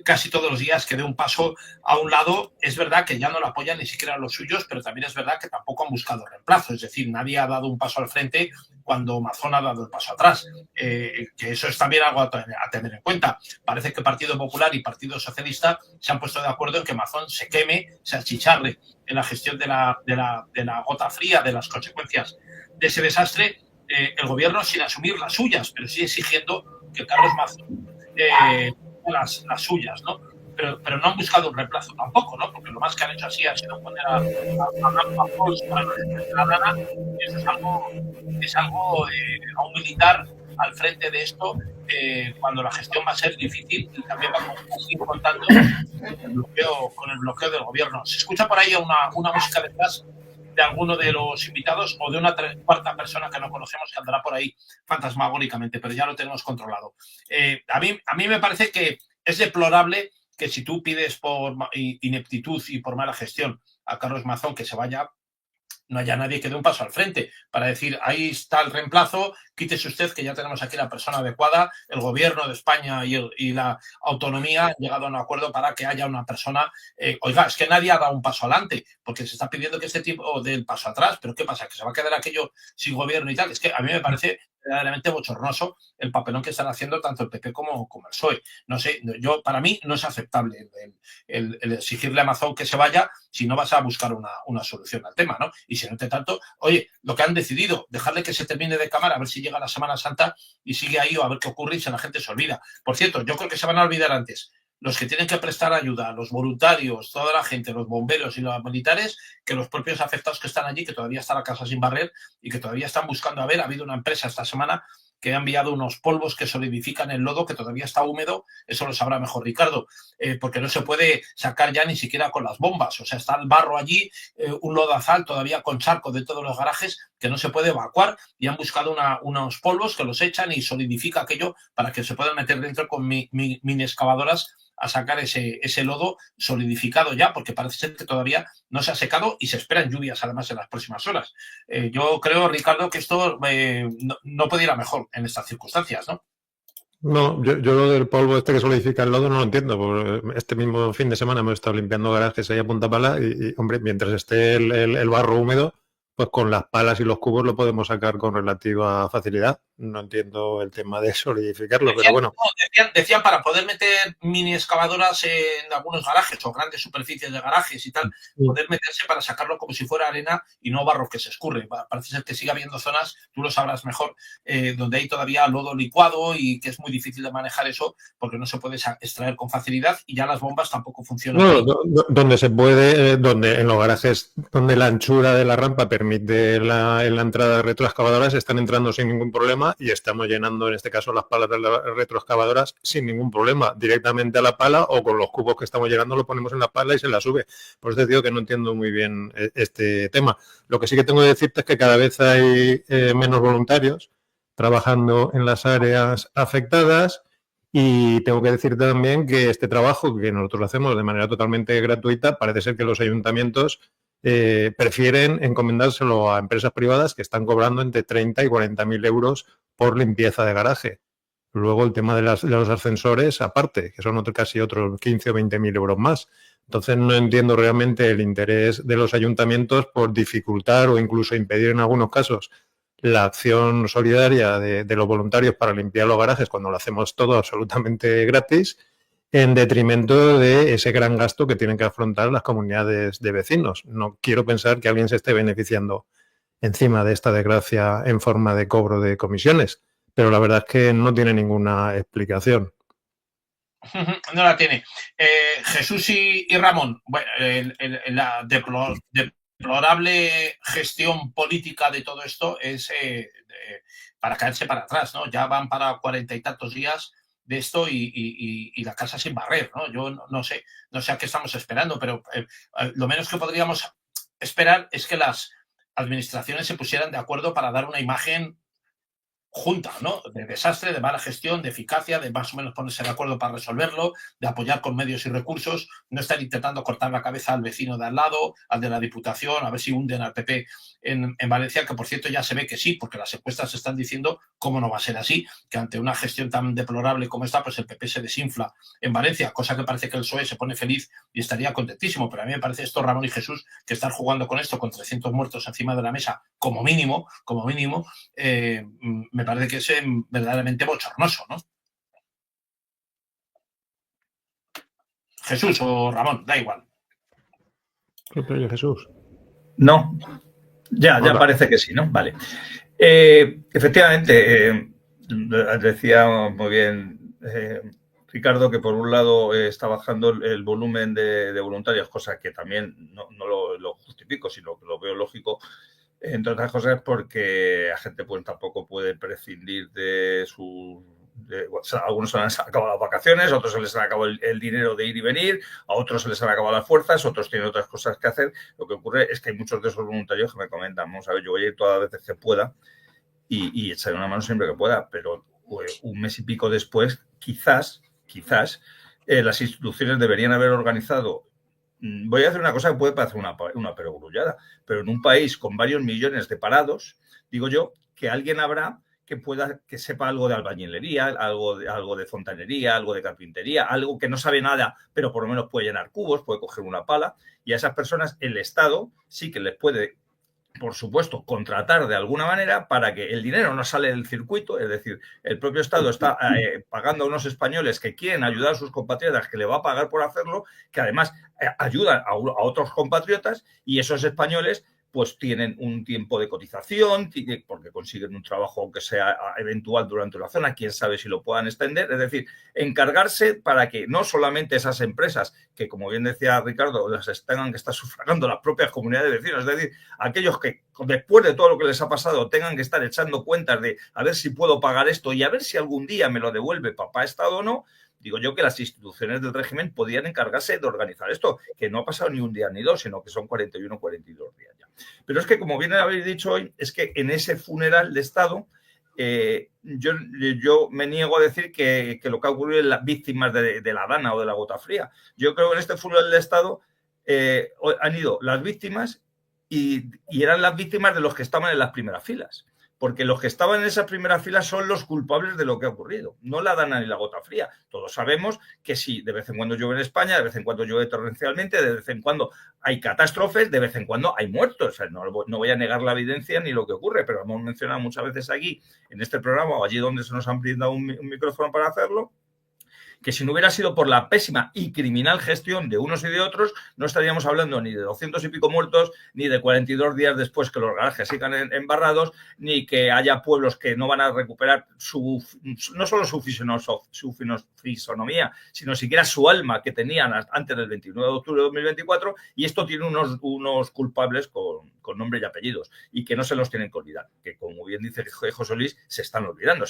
casi todos los días que dé un paso a un lado. Es verdad que ya no lo apoyan ni siquiera los suyos, pero también es verdad que tampoco han buscado reemplazo. Es decir, nadie ha dado un paso al frente cuando Mazón ha dado el paso atrás. Que eso es también algo a tener en cuenta. Parece que Partido Popular y Partido Socialista se han puesto de acuerdo en que Mazón se queme, se achicharre en la gestión de la gota fría, de las consecuencias de ese desastre. El gobierno sin asumir las suyas, pero sí exigiendo que Carlos Mazón las suyas, ¿no? Pero no han buscado un reemplazo tampoco, ¿no? Porque lo más que han hecho así ha sido poner a Pons para la Dana, y eso es algo a un militar al frente de esto, cuando la gestión va a ser difícil y también va a seguir contando con el bloqueo del gobierno. Se escucha por ahí una música detrás de alguno de los invitados o de una cuarta persona que no conocemos que andará por ahí fantasmagóricamente, pero ya lo tenemos controlado. A mí me parece que es deplorable que si tú pides por ineptitud y por mala gestión a Carlos Mazón que se vaya, no haya nadie que dé un paso al frente para decir, ahí está el reemplazo, quítese usted que ya tenemos aquí la persona adecuada. El gobierno de España y la autonomía han llegado a un acuerdo para que haya una persona. Oiga, es que nadie ha dado un paso adelante porque se está pidiendo que este tipo dé el paso atrás, pero ¿qué pasa? ¿Que se va a quedar aquello sin gobierno y tal? Es que a mí me parece verdaderamente bochornoso el papelón que están haciendo tanto el PP como el PSOE. No sé, para mí no es aceptable el exigirle a Mazón que se vaya si no vas a buscar una solución al tema, ¿no? Y si no te tanto, oye, lo que han decidido, dejarle que se termine de cámara, a ver si llega la Semana Santa y sigue ahí o a ver qué ocurre y si la gente se olvida. Por cierto, yo creo que se van a olvidar antes los que tienen que prestar ayuda, los voluntarios, toda la gente, los bomberos y los militares, que los propios afectados que están allí, que todavía está la casa sin barrer y que todavía están buscando. Ha habido una empresa esta semana que ha enviado unos polvos que solidifican el lodo, que todavía está húmedo, eso lo sabrá mejor Ricardo, porque no se puede sacar ya ni siquiera con las bombas. O sea, está el barro allí, un lodazal todavía con charco dentro de los garajes que no se puede evacuar, y han buscado unos polvos que los echan y solidifica aquello para que se puedan meter dentro con mini excavadoras a sacar ese lodo solidificado ya, porque parece ser que todavía no se ha secado y se esperan lluvias además en las próximas horas. Yo creo, Ricardo, que esto no puede ir a mejor en estas circunstancias, ¿no? No, yo lo del polvo este que solidifica el lodo no lo entiendo. Porque este mismo fin de semana hemos estado limpiando garajes ahí a punta pala y hombre, mientras esté el barro húmedo, pues con las palas y los cubos lo podemos sacar con relativa facilidad. No entiendo el tema de solidificarlo, pero bueno. Decían para poder meter mini excavadoras en algunos garajes o grandes superficies de garajes y tal, poder meterse para sacarlo como si fuera arena y no barro que se escurre. Parece ser que sigue habiendo zonas, tú lo sabrás mejor, donde hay todavía lodo licuado y que es muy difícil de manejar eso porque no se puede extraer con facilidad y ya las bombas tampoco funcionan. No, donde se puede, donde en los garajes donde la anchura de la rampa permite la entrada de retroexcavadoras, están entrando sin ningún problema y estamos llenando en este caso las palas de las retroexcavadoras sin ningún problema, directamente a la pala o con los cubos que estamos llenando lo ponemos en la pala y se la sube. Por eso te digo que no entiendo muy bien este tema. Lo que sí que tengo que decirte es que cada vez hay menos voluntarios trabajando en las áreas afectadas. Y tengo que decir también que este trabajo que nosotros lo hacemos de manera totalmente gratuita, parece ser que los ayuntamientos prefieren encomendárselo a empresas privadas que están cobrando entre 30 y 40.000 euros por limpieza de garaje. Luego el tema de los ascensores, aparte, que son casi otros 15 o 20.000 euros más. Entonces no entiendo realmente el interés de los ayuntamientos por dificultar o incluso impedir en algunos casos la acción solidaria de los voluntarios para limpiar los garajes cuando lo hacemos todo absolutamente gratis, en detrimento de ese gran gasto que tienen que afrontar las comunidades de vecinos. No quiero pensar que alguien se esté beneficiando encima de esta desgracia en forma de cobro de comisiones, pero la verdad es que no tiene ninguna explicación. No la tiene. Jesús y Ramón, bueno, la deplorable gestión política de todo esto es para caerse para atrás, ¿no? Ya van para 40 y tantos días de esto y la casa sin barrer, ¿no? Yo no sé a qué estamos esperando, pero lo menos que podríamos esperar es que las administraciones se pusieran de acuerdo para dar una imagen junta, ¿no? De desastre, de mala gestión, de eficacia, de más o menos ponerse de acuerdo para resolverlo, de apoyar con medios y recursos, no estar intentando cortar la cabeza al vecino de al lado, al de la Diputación, a ver si hunden al PP en Valencia, que por cierto ya se ve que sí, porque las encuestas están diciendo cómo no va a ser así, que ante una gestión tan deplorable como esta, pues el PP se desinfla en Valencia, cosa que parece que el PSOE se pone feliz y estaría contentísimo, pero a mí me parece esto, Ramón y Jesús, que estar jugando con esto, con 300 muertos encima de la mesa, como mínimo, me parece que es verdaderamente bochornoso, ¿no? Jesús o Ramón, da igual. ¿Qué te oye, Jesús? No, ya parece que sí, ¿no? Vale. Efectivamente, decía muy bien Ricardo que por un lado está bajando el volumen de voluntarios, cosa que también no lo justifico, sino que lo veo lógico, entre otras cosas porque la gente pues tampoco puede prescindir de su... algunos se les han acabado las vacaciones, a otros se les han acabado el dinero de ir y venir, a otros se les han acabado las fuerzas, otros tienen otras cosas que hacer. Lo que ocurre es que hay muchos de esos voluntarios que me comentan, vamos a ver, yo voy a ir todas las veces que pueda y echaré una mano siempre que pueda, pero un mes y pico después, quizás las instituciones deberían haber organizado. Voy a hacer una cosa que puede parecer una perogrullada, pero en un país con varios millones de parados, digo yo, que alguien habrá que sepa algo de albañilería, algo de fontanería, algo de carpintería, algo que no sabe nada, pero por lo menos puede llenar cubos, puede coger una pala, y a esas personas el Estado sí que les puede, por supuesto, contratar de alguna manera para que el dinero no sale del circuito, es decir, el propio Estado está pagando a unos españoles que quieren ayudar a sus compatriotas, que le va a pagar por hacerlo, que además ayudan a otros compatriotas, y esos españoles pues tienen un tiempo de cotización, porque consiguen un trabajo aunque sea eventual durante la zona, quién sabe si lo puedan extender, es decir, encargarse para que no solamente esas empresas, que como bien decía Ricardo, las tengan que estar sufragando las propias comunidades de vecinos, es decir, aquellos que después de todo lo que les ha pasado tengan que estar echando cuentas de a ver si puedo pagar esto y a ver si algún día me lo devuelve papá Estado o no. Digo yo que las instituciones del régimen podían encargarse de organizar esto, que no ha pasado ni un día ni dos, sino que son 41 o 42 días ya. Pero es que, como bien habéis dicho hoy, es que en ese funeral de Estado, yo me niego a decir que lo que ha ocurrido en las víctimas de la Dana o de la Gota Fría. Yo creo que en este funeral de Estado han ido las víctimas y eran las víctimas de los que estaban en las primeras filas. Porque los que estaban en esas primeras filas son los culpables de lo que ha ocurrido, no la Dana ni la Gota Fría. Todos sabemos que sí, de vez en cuando llueve en España, de vez en cuando llueve torrencialmente, de vez en cuando hay catástrofes, de vez en cuando hay muertos. O sea, no voy a negar la evidencia ni lo que ocurre, pero hemos mencionado muchas veces aquí, en este programa, o allí donde se nos han brindado un micrófono para hacerlo, que si no hubiera sido por la pésima y criminal gestión de unos y de otros, no estaríamos hablando ni de 200 y pico muertos, ni de 42 días después que los garajes sigan embarrados, ni que haya pueblos que no van a recuperar no solo su fisonomía, sino siquiera su alma que tenían antes del 29 de octubre de 2024, y esto tiene unos culpables con nombre y apellidos, y que no se los tienen que olvidar, que como bien dice José Luis, se están olvidando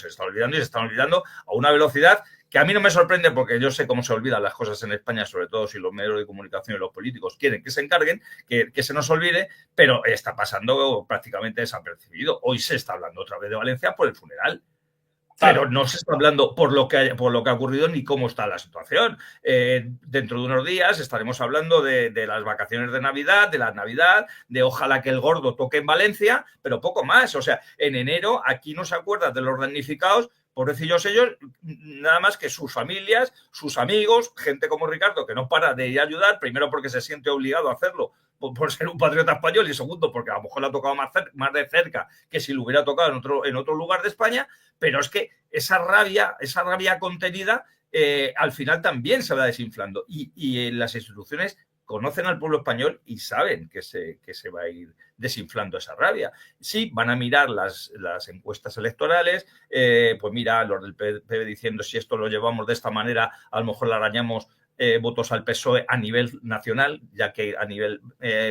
a una velocidad que a mí no me sorprende porque yo sé cómo se olvidan las cosas en España, sobre todo si los medios de comunicación y los políticos quieren que se encarguen, que se nos olvide, pero está pasando prácticamente desapercibido. Hoy se está hablando otra vez de Valencia por el funeral. Pero no se está hablando por lo que ha ocurrido ni cómo está la situación. Dentro de unos días estaremos hablando de las vacaciones de Navidad, de la Navidad, de ojalá que el gordo toque en Valencia, pero poco más. O sea, en enero aquí no se acuerdan de los damnificados, pobrecillos ellos, nada más que sus familias, sus amigos, gente como Ricardo que no para de ir a ayudar, primero porque se siente obligado a hacerlo por ser un patriota español y segundo porque a lo mejor le ha tocado más de cerca que si lo hubiera tocado en otro lugar de España, pero es que esa rabia contenida al final también se va desinflando y las instituciones conocen al pueblo español y saben que se va a ir desinflando esa rabia. Sí, van a mirar las encuestas electorales, pues mira, los del PP diciendo si esto lo llevamos de esta manera, a lo mejor le arañamos votos al PSOE a nivel nacional, ya que a nivel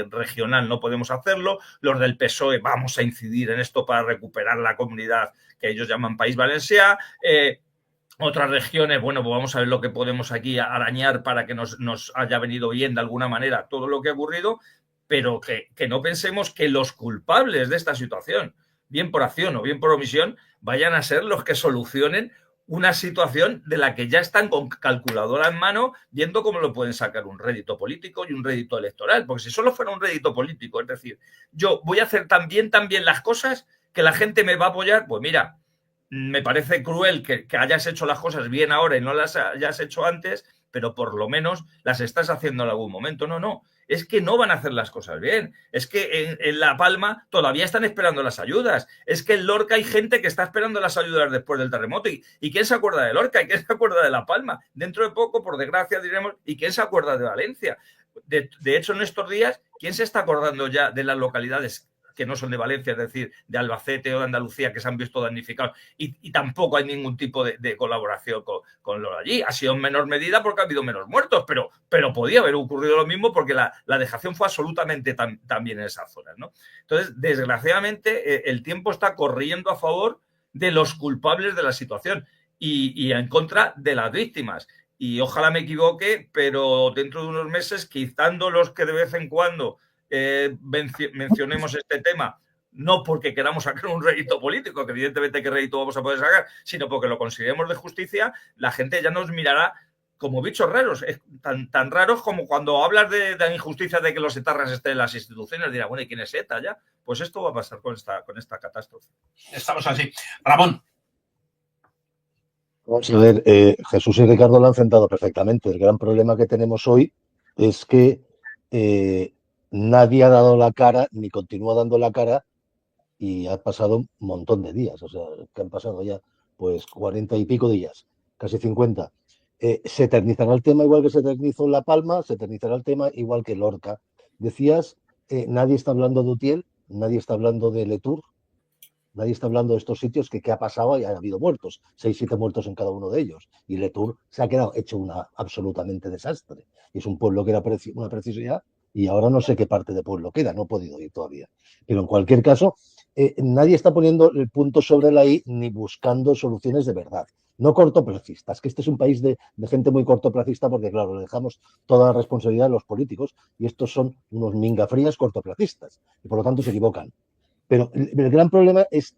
regional no podemos hacerlo. Los del PSOE vamos a incidir en esto para recuperar la comunidad que ellos llaman País Valencià. Otras regiones, bueno, pues vamos a ver lo que podemos aquí arañar para que nos haya venido bien de alguna manera todo lo que ha ocurrido, pero que no pensemos que los culpables de esta situación, bien por acción o bien por omisión, vayan a ser los que solucionen una situación de la que ya están con calculadora en mano viendo cómo lo pueden sacar un rédito político y un rédito electoral. Porque si solo fuera un rédito político, es decir, yo voy a hacer tan bien las cosas que la gente me va a apoyar, pues mira, me parece cruel que hayas hecho las cosas bien ahora y no las hayas hecho antes, pero por lo menos las estás haciendo en algún momento. No, es que no van a hacer las cosas bien. Es que en La Palma todavía están esperando las ayudas. Es que en Lorca hay gente que está esperando las ayudas después del terremoto. ¿Y quién se acuerda de Lorca? ¿Y quién se acuerda de La Palma? Dentro de poco, por desgracia, diremos, ¿y quién se acuerda de Valencia? De hecho, en estos días, ¿quién se está acordando ya de las localidades que no son de Valencia, es decir, de Albacete o de Andalucía, que se han visto damnificados, y tampoco hay ningún tipo de colaboración con lo de allí? Ha sido en menor medida porque ha habido menos muertos, pero podía haber ocurrido lo mismo porque la dejación fue absolutamente también en esas zonas, ¿no? Entonces, desgraciadamente, el tiempo está corriendo a favor de los culpables de la situación y en contra de las víctimas. Y ojalá me equivoque, pero dentro de unos meses, quitando los que de vez en cuando mencionemos este tema, no porque queramos sacar un rédito político, que evidentemente qué rédito vamos a poder sacar, sino porque lo consideremos de justicia, la gente ya nos mirará como bichos raros, tan raros como cuando hablas de la injusticia de que los etarras estén en las instituciones, dirá, bueno, ¿y quién es ETA ya? Pues esto va a pasar con esta catástrofe. Estamos así. Ramón. Vamos a ver, Jesús y Ricardo lo han sentado perfectamente. El gran problema que tenemos hoy es que nadie ha dado la cara, ni continúa dando la cara, y ha pasado un montón de días, o sea, que han pasado ya pues 40 y pico días, casi 50. Se eternizará el tema igual que se eternizó La Palma, se eternizará el tema igual que Lorca. Decías, nadie está hablando de Utiel, nadie está hablando de Letour, nadie está hablando de estos sitios que qué ha pasado y ha habido muertos, 6, 7 muertos en cada uno de ellos. Y Letour se ha quedado hecho una absolutamente desastre. Y es un pueblo que era una preciosidad y ahora no sé qué parte de pueblo queda, no he podido ir todavía. Pero en cualquier caso, nadie está poniendo el punto sobre la I ni buscando soluciones de verdad. No cortoplacistas, que este es un país de gente muy cortoplacista porque, claro, le dejamos toda la responsabilidad a los políticos y estos son unos mingafrías cortoplacistas y por lo tanto se equivocan. Pero el gran problema es,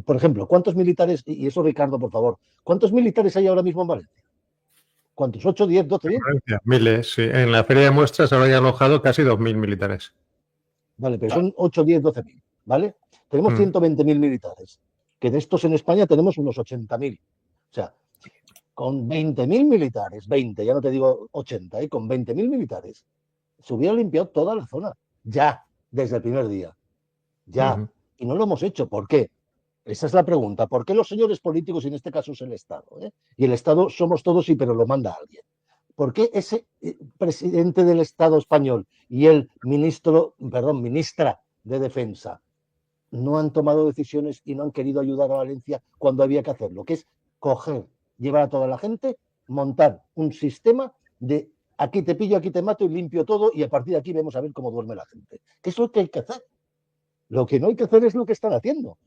por ejemplo, ¿cuántos militares, y eso Ricardo, por favor, cuántos militares hay ahora mismo en Valencia? ¿Cuántos? ¿8, 10, 12, 10? Miles, sí. En la feria de muestras ahora hay alojado casi 2.000 militares. Vale, pero son 8, 10, 12.000, ¿vale? Tenemos 120.000 militares, que de estos en España tenemos unos 80.000. O sea, con 20.000 militares, 20, ya no te digo 80, con 20.000 militares, se hubiera limpiado toda la zona, ya, desde el primer día. Ya, y no lo hemos hecho. ¿Por qué? Esa es la pregunta. ¿Por qué los señores políticos, y en este caso es el Estado, y el Estado somos todos, sí, pero lo manda alguien? ¿Por qué ese presidente del Estado español y el ministra de Defensa no han tomado decisiones y no han querido ayudar a Valencia cuando había que hacerlo? Que es coger, llevar a toda la gente, montar un sistema de aquí te pillo, aquí te mato y limpio todo y a partir de aquí vemos a ver cómo duerme la gente. ¿Qué es lo que hay que hacer? Lo que no hay que hacer es lo que están haciendo.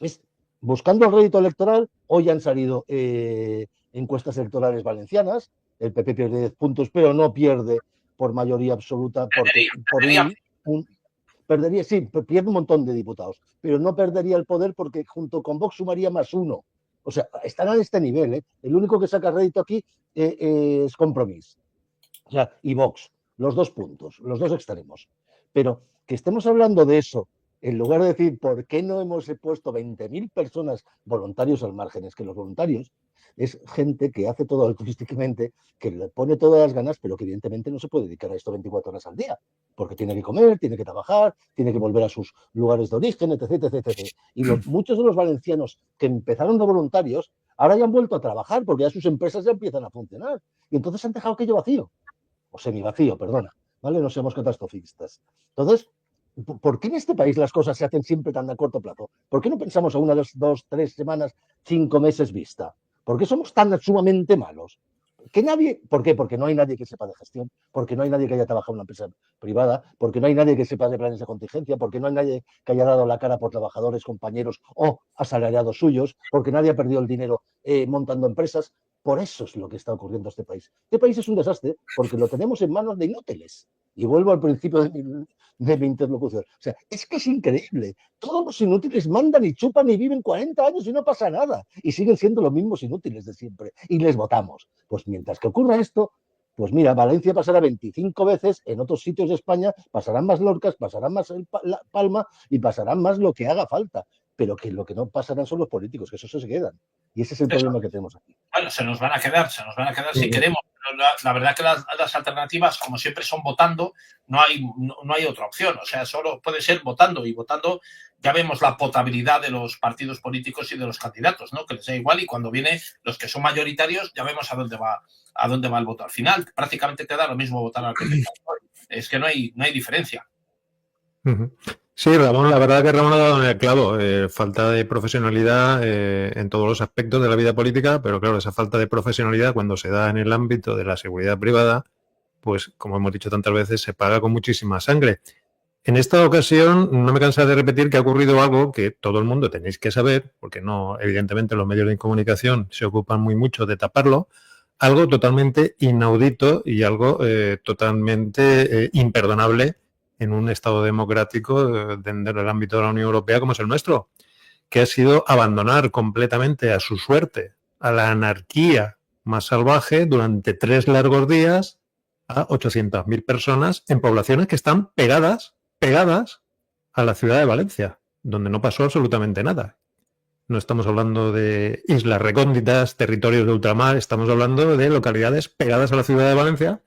Es buscando el rédito electoral. Hoy han salido encuestas electorales valencianas. El PP pierde 10 puntos, pero no pierde por mayoría absoluta. Perdería, sí, pierde un montón de diputados, pero no perdería el poder porque junto con Vox sumaría +1. O sea, están a este nivel. El único que saca rédito aquí es Compromís. O sea, y Vox, los 2 puntos, los 2 extremos. Pero que estemos hablando de eso, en lugar de decir, ¿por qué no hemos puesto 20.000 personas voluntarios al margen? Es que los voluntarios es gente que hace todo altruísticamente, que le pone todas las ganas, pero que evidentemente no se puede dedicar a esto 24 horas al día, porque tiene que comer, tiene que trabajar, tiene que volver a sus lugares de origen, etc. Y muchos de los valencianos que empezaron de voluntarios, ahora ya han vuelto a trabajar, porque ya sus empresas ya empiezan a funcionar. Y entonces han dejado aquello vacío, o semivacío, perdona. ¿vale? No seamos catastrofistas. Entonces, ¿por qué en este país las cosas se hacen siempre tan a corto plazo? ¿Por qué no pensamos a 1, 2, 3 semanas, 5 meses vista? ¿Por qué somos tan sumamente malos? ¿Por qué? Porque no hay nadie que sepa de gestión, porque no hay nadie que haya trabajado en una empresa privada, porque no hay nadie que sepa de planes de contingencia, porque no hay nadie que haya dado la cara por trabajadores, compañeros o asalariados suyos, porque nadie ha perdido el dinero montando empresas. Por eso es lo que está ocurriendo en este país. Este país es un desastre porque lo tenemos en manos de inútiles. Y vuelvo al principio de mi interlocución. O sea, es que es increíble. Todos los inútiles mandan y chupan y viven 40 años y no pasa nada. Y siguen siendo los mismos inútiles de siempre. Y les votamos. Pues mientras que ocurra esto, pues mira, Valencia pasará 25 veces, en otros sitios de España pasarán más Lorcas, pasarán más la Palma y pasarán más lo que haga falta. Pero que lo que no pasarán son los políticos, que esos se quedan. Y ese es el problema que tenemos aquí. Bueno, se nos van a quedar si queremos. Pero la verdad que las alternativas, como siempre, son votando. No hay otra opción. O sea, solo puede ser votando. Y votando ya vemos la potabilidad de los partidos políticos y de los candidatos, ¿no? Que les da igual. Y cuando vienen los que son mayoritarios, ya vemos a dónde va el voto. Al final, prácticamente te da lo mismo votar al PP. Es que no hay diferencia. Sí, Ramón, la verdad que Ramón ha dado en el clavo. Falta de profesionalidad en todos los aspectos de la vida política, pero claro, esa falta de profesionalidad cuando se da en el ámbito de la seguridad privada, pues como hemos dicho tantas veces, se paga con muchísima sangre. En esta ocasión no me cansaré de repetir que ha ocurrido algo que todo el mundo tenéis que saber, porque no, evidentemente los medios de comunicación se ocupan muy mucho de taparlo, algo totalmente inaudito y algo totalmente imperdonable en un Estado democrático dentro del ámbito de la Unión Europea como es el nuestro, que ha sido abandonar completamente a su suerte, a la anarquía más salvaje durante 3 largos días a 800.000 personas en poblaciones que están pegadas a la ciudad de Valencia, donde no pasó absolutamente nada. No estamos hablando de islas recónditas, territorios de ultramar, estamos hablando de localidades pegadas a la ciudad de Valencia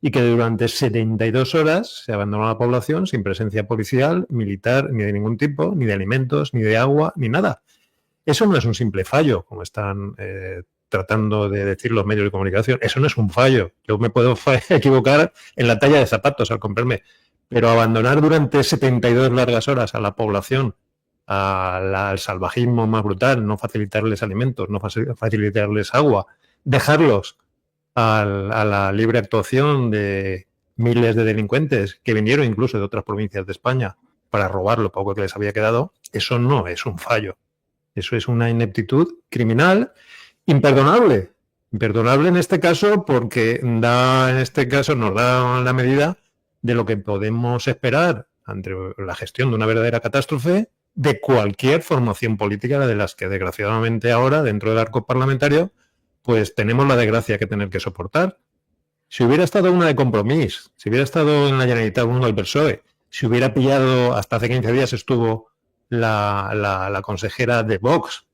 y que durante 72 horas se abandonó la población sin presencia policial, militar, ni de ningún tipo, ni de alimentos, ni de agua, ni nada. Eso no es un simple fallo, como están tratando de decir los medios de comunicación. Eso no es un fallo. Yo me puedo equivocar en la talla de zapatos al comprarme, pero abandonar durante 72 largas horas a la población al salvajismo más brutal, no facilitarles alimentos, no facilitarles agua, dejarlos a la libre actuación de miles de delincuentes que vinieron incluso de otras provincias de España para robar lo poco que les había quedado, eso no es un fallo. Eso es una ineptitud criminal imperdonable. Imperdonable en este caso porque nos da la medida de lo que podemos esperar ante la gestión de una verdadera catástrofe de cualquier formación política de las que desgraciadamente ahora dentro del arco parlamentario pues tenemos la desgracia que tener que soportar. Si hubiera estado una de Compromís, si hubiera estado en la Generalitat uno del PSOE, si hubiera pillado, hasta hace 15 días estuvo la consejera de Vox,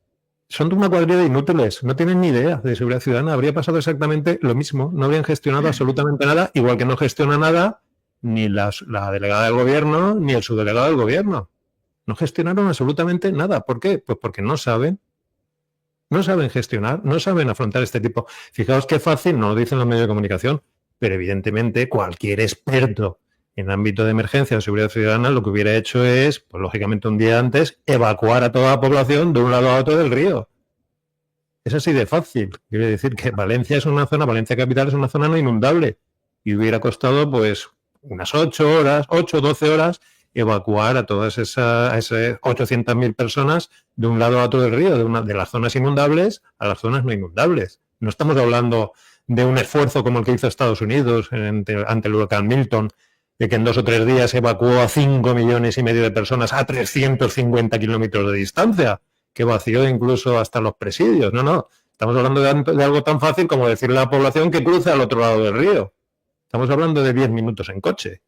son una cuadrilla de inútiles, no tienen ni idea de seguridad ciudadana, habría pasado exactamente lo mismo, no habrían gestionado absolutamente nada, igual que no gestiona nada ni la delegada del gobierno ni el subdelegado del gobierno. No gestionaron absolutamente nada. ¿Por qué? Pues porque no saben gestionar, no saben afrontar este tipo. Fijaos qué fácil, no lo dicen los medios de comunicación, pero evidentemente cualquier experto en ámbito de emergencia o seguridad ciudadana lo que hubiera hecho es, pues lógicamente un día antes, evacuar a toda la población de un lado a otro del río. Es así de fácil. Quiere decir que Valencia capital es una zona no inundable y hubiera costado pues unas 8 o 12 horas evacuar a todas esas 800.000 personas de un lado a otro del río, de las zonas inundables a las zonas no inundables. No estamos hablando de un esfuerzo como el que hizo Estados Unidos ante el huracán Milton, de que en 2 o 3 días evacuó a 5,5 millones de personas a 350 kilómetros de distancia, que vació incluso hasta los presidios. No. Estamos hablando de algo tan fácil como decirle a la población que cruce al otro lado del río. Estamos hablando de 10 minutos en coche.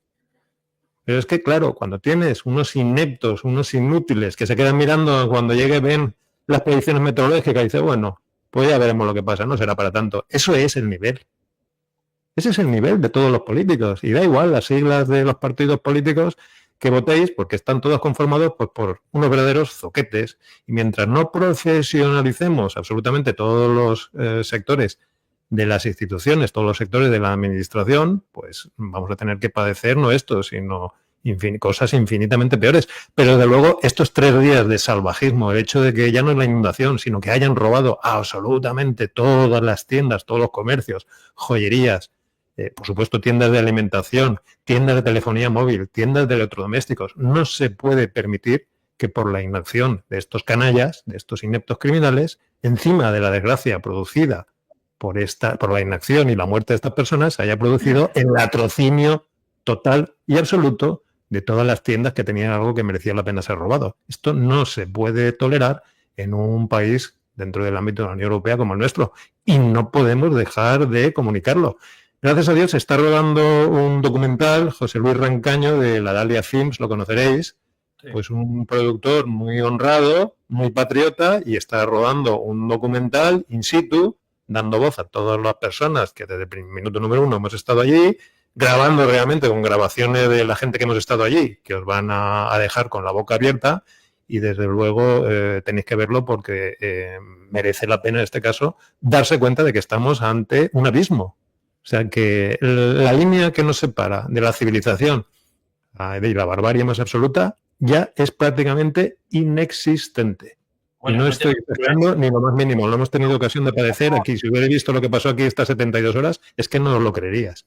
Pero es que, claro, cuando tienes unos ineptos, unos inútiles que se quedan mirando cuando ven las predicciones meteorológicas y dicen, bueno, pues ya veremos lo que pasa, no será para tanto. Eso es el nivel. Ese es el nivel de todos los políticos. Y da igual las siglas de los partidos políticos que votéis, porque están todos conformados pues, por unos verdaderos zoquetes. Y mientras no profesionalicemos absolutamente todos los sectores de las instituciones, todos los sectores de la administración, pues vamos a tener que padecer no esto, sino cosas infinitamente peores. Pero desde luego estos 3 días de salvajismo, el hecho de que ya no es la inundación, sino que hayan robado absolutamente todas las tiendas, todos los comercios, joyerías, por supuesto tiendas de alimentación, tiendas de telefonía móvil, tiendas de electrodomésticos, no se puede permitir que por la inacción de estos canallas, de estos ineptos criminales, encima de la desgracia producida por la inacción y la muerte de estas personas, se haya producido el latrocinio total y absoluto de todas las tiendas que tenían algo que merecía la pena ser robado. Esto no se puede tolerar en un país dentro del ámbito de la Unión Europea como el nuestro, y no podemos dejar de comunicarlo. Gracias a Dios se está rodando un documental, José Luis Rancaño, de la Dalia Films, lo conoceréis, pues un productor muy honrado, muy patriota, y está rodando un documental in situ, dando voz a todas las personas que desde el minuto número 1 hemos estado allí, grabando realmente con grabaciones de la gente que hemos estado allí, que os van a dejar con la boca abierta, y desde luego tenéis que verlo porque merece la pena en este caso darse cuenta de que estamos ante un abismo. O sea que la línea que nos separa de la civilización y la barbarie más absoluta ya es prácticamente inexistente. Bueno, y no estoy exagerando ni lo más mínimo. Lo hemos tenido ocasión de padecer aquí. Si hubiera visto lo que pasó aquí estas 72 horas, es que no lo creerías.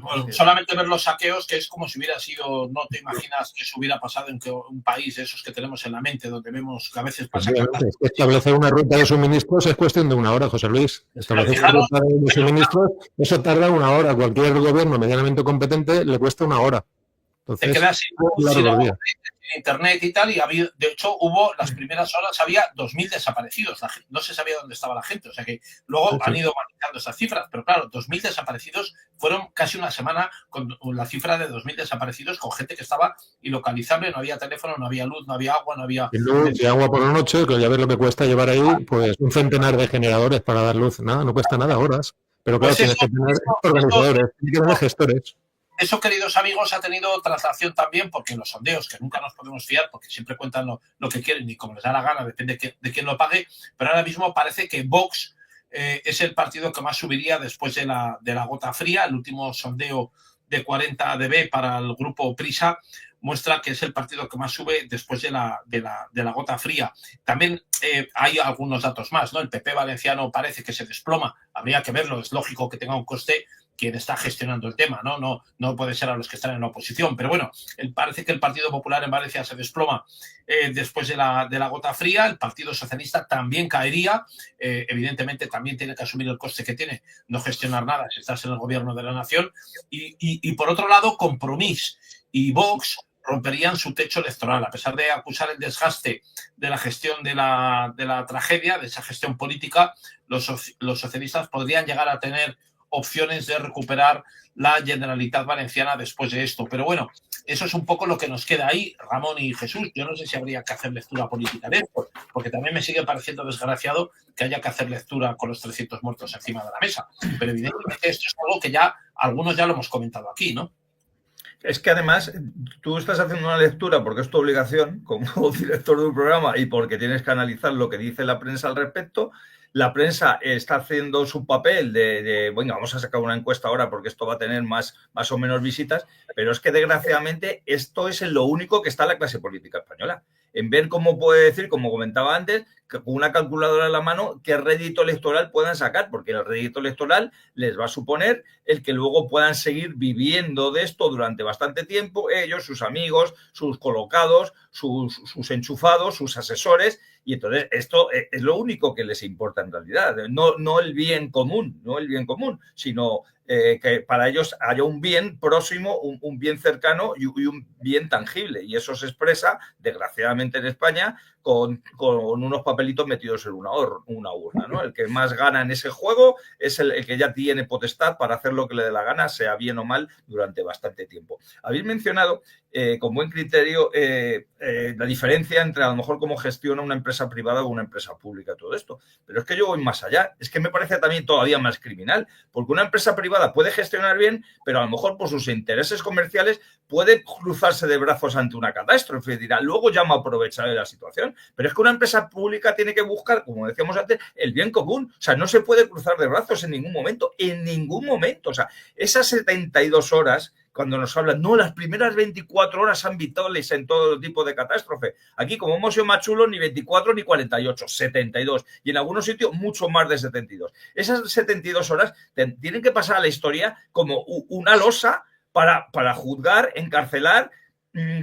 Bueno, solamente ver los saqueos, que es como si hubiera sido, no te imaginas que eso hubiera pasado en un país de esos que tenemos en la mente, donde vemos que a veces pasa. Establecer una ruta de suministros es cuestión de 1 hora, José Luis. Establecer una ruta de suministros, eso tarda 1 hora. Cualquier gobierno medianamente competente le cuesta 1 hora. Entonces, te quedas sin internet y tal, y de hecho hubo las primeras horas, había 2.000 desaparecidos, no se sabía dónde estaba la gente, o sea que luego han ido manejando esas cifras, pero claro, 2.000 desaparecidos, fueron casi una semana con la cifra de 2.000 desaparecidos con gente que estaba ilocalizable, no había teléfono, no había luz, no había agua, no había... Y luz y agua por la noche, que ya ves lo que cuesta llevar ahí, pues un centenar de generadores para dar luz, nada, no cuesta nada, horas, pero claro, pues tienes que tener organizadores, tienes que tener gestores. Eso, queridos amigos, ha tenido traslación también, porque los sondeos, que nunca nos podemos fiar, porque siempre cuentan lo que quieren y como les da la gana, depende de quién lo pague, pero ahora mismo parece que Vox es el partido que más subiría después de la gota fría. El último sondeo de 40 dB para el grupo Prisa muestra que es el partido que más sube después de la gota fría. También hay algunos datos más, ¿no? El PP valenciano parece que se desploma, habría que verlo, es lógico que tenga un coste quien está gestionando el tema, no puede ser a los que están en la oposición, pero bueno, parece que el Partido Popular en Valencia se desploma después de la gota fría. El Partido Socialista también caería, evidentemente también tiene que asumir el coste que tiene no gestionar nada si estás en el gobierno de la nación, y por otro lado Compromís y Vox romperían su techo electoral, a pesar de acusar el desgaste de la gestión de la tragedia, de esa gestión política. Los socialistas podrían llegar a tener opciones de recuperar la Generalitat Valenciana después de esto. Pero bueno, eso es un poco lo que nos queda ahí, Ramón y Jesús. Yo no sé si habría que hacer lectura política de esto, porque también me sigue pareciendo desgraciado que haya que hacer lectura con los 300 muertos encima de la mesa. Pero evidentemente esto es algo que ya algunos ya lo hemos comentado aquí, ¿no? Es que además tú estás haciendo una lectura porque es tu obligación como director de un programa y porque tienes que analizar lo que dice la prensa al respecto. La prensa está haciendo su papel bueno, vamos a sacar una encuesta ahora porque esto va a tener más o menos visitas, pero es que desgraciadamente esto es en lo único que está la clase política española. En ver cómo puede decir, como comentaba antes, que con una calculadora en la mano, qué rédito electoral puedan sacar, porque el rédito electoral les va a suponer el que luego puedan seguir viviendo de esto durante bastante tiempo, ellos, sus amigos, sus colocados, sus enchufados, sus asesores, y entonces esto es lo único que les importa en realidad, no el bien común, sino que para ellos haya un bien próximo, un bien cercano y un bien tangible, y eso se expresa, desgraciadamente en España, con unos papelitos metidos en una urna, ¿no? El que más gana en ese juego es el que ya tiene potestad para hacer lo que le dé la gana, sea bien o mal, durante bastante tiempo. Habéis mencionado con buen criterio la diferencia entre a lo mejor cómo gestiona una empresa privada o una empresa pública todo esto, pero es que yo voy más allá, es que me parece también todavía más criminal, porque una empresa privada puede gestionar bien, pero a lo mejor por sus intereses comerciales puede cruzarse de brazos ante una catástrofe, dirá, luego ya me aprovecharé de la situación. pero es que una empresa pública tiene que buscar, como decíamos antes, el bien común. O sea, no se puede cruzar de brazos en ningún momento, O sea, esas 72 horas, cuando nos hablan, no, las primeras 24 horas son vitales en todo tipo de catástrofe. Aquí, como hemos sido más chulos, ni 24 ni 48, 72. Y en algunos sitios mucho más de 72. Esas 72 horas tienen que pasar a la historia como una losa para juzgar, encarcelar,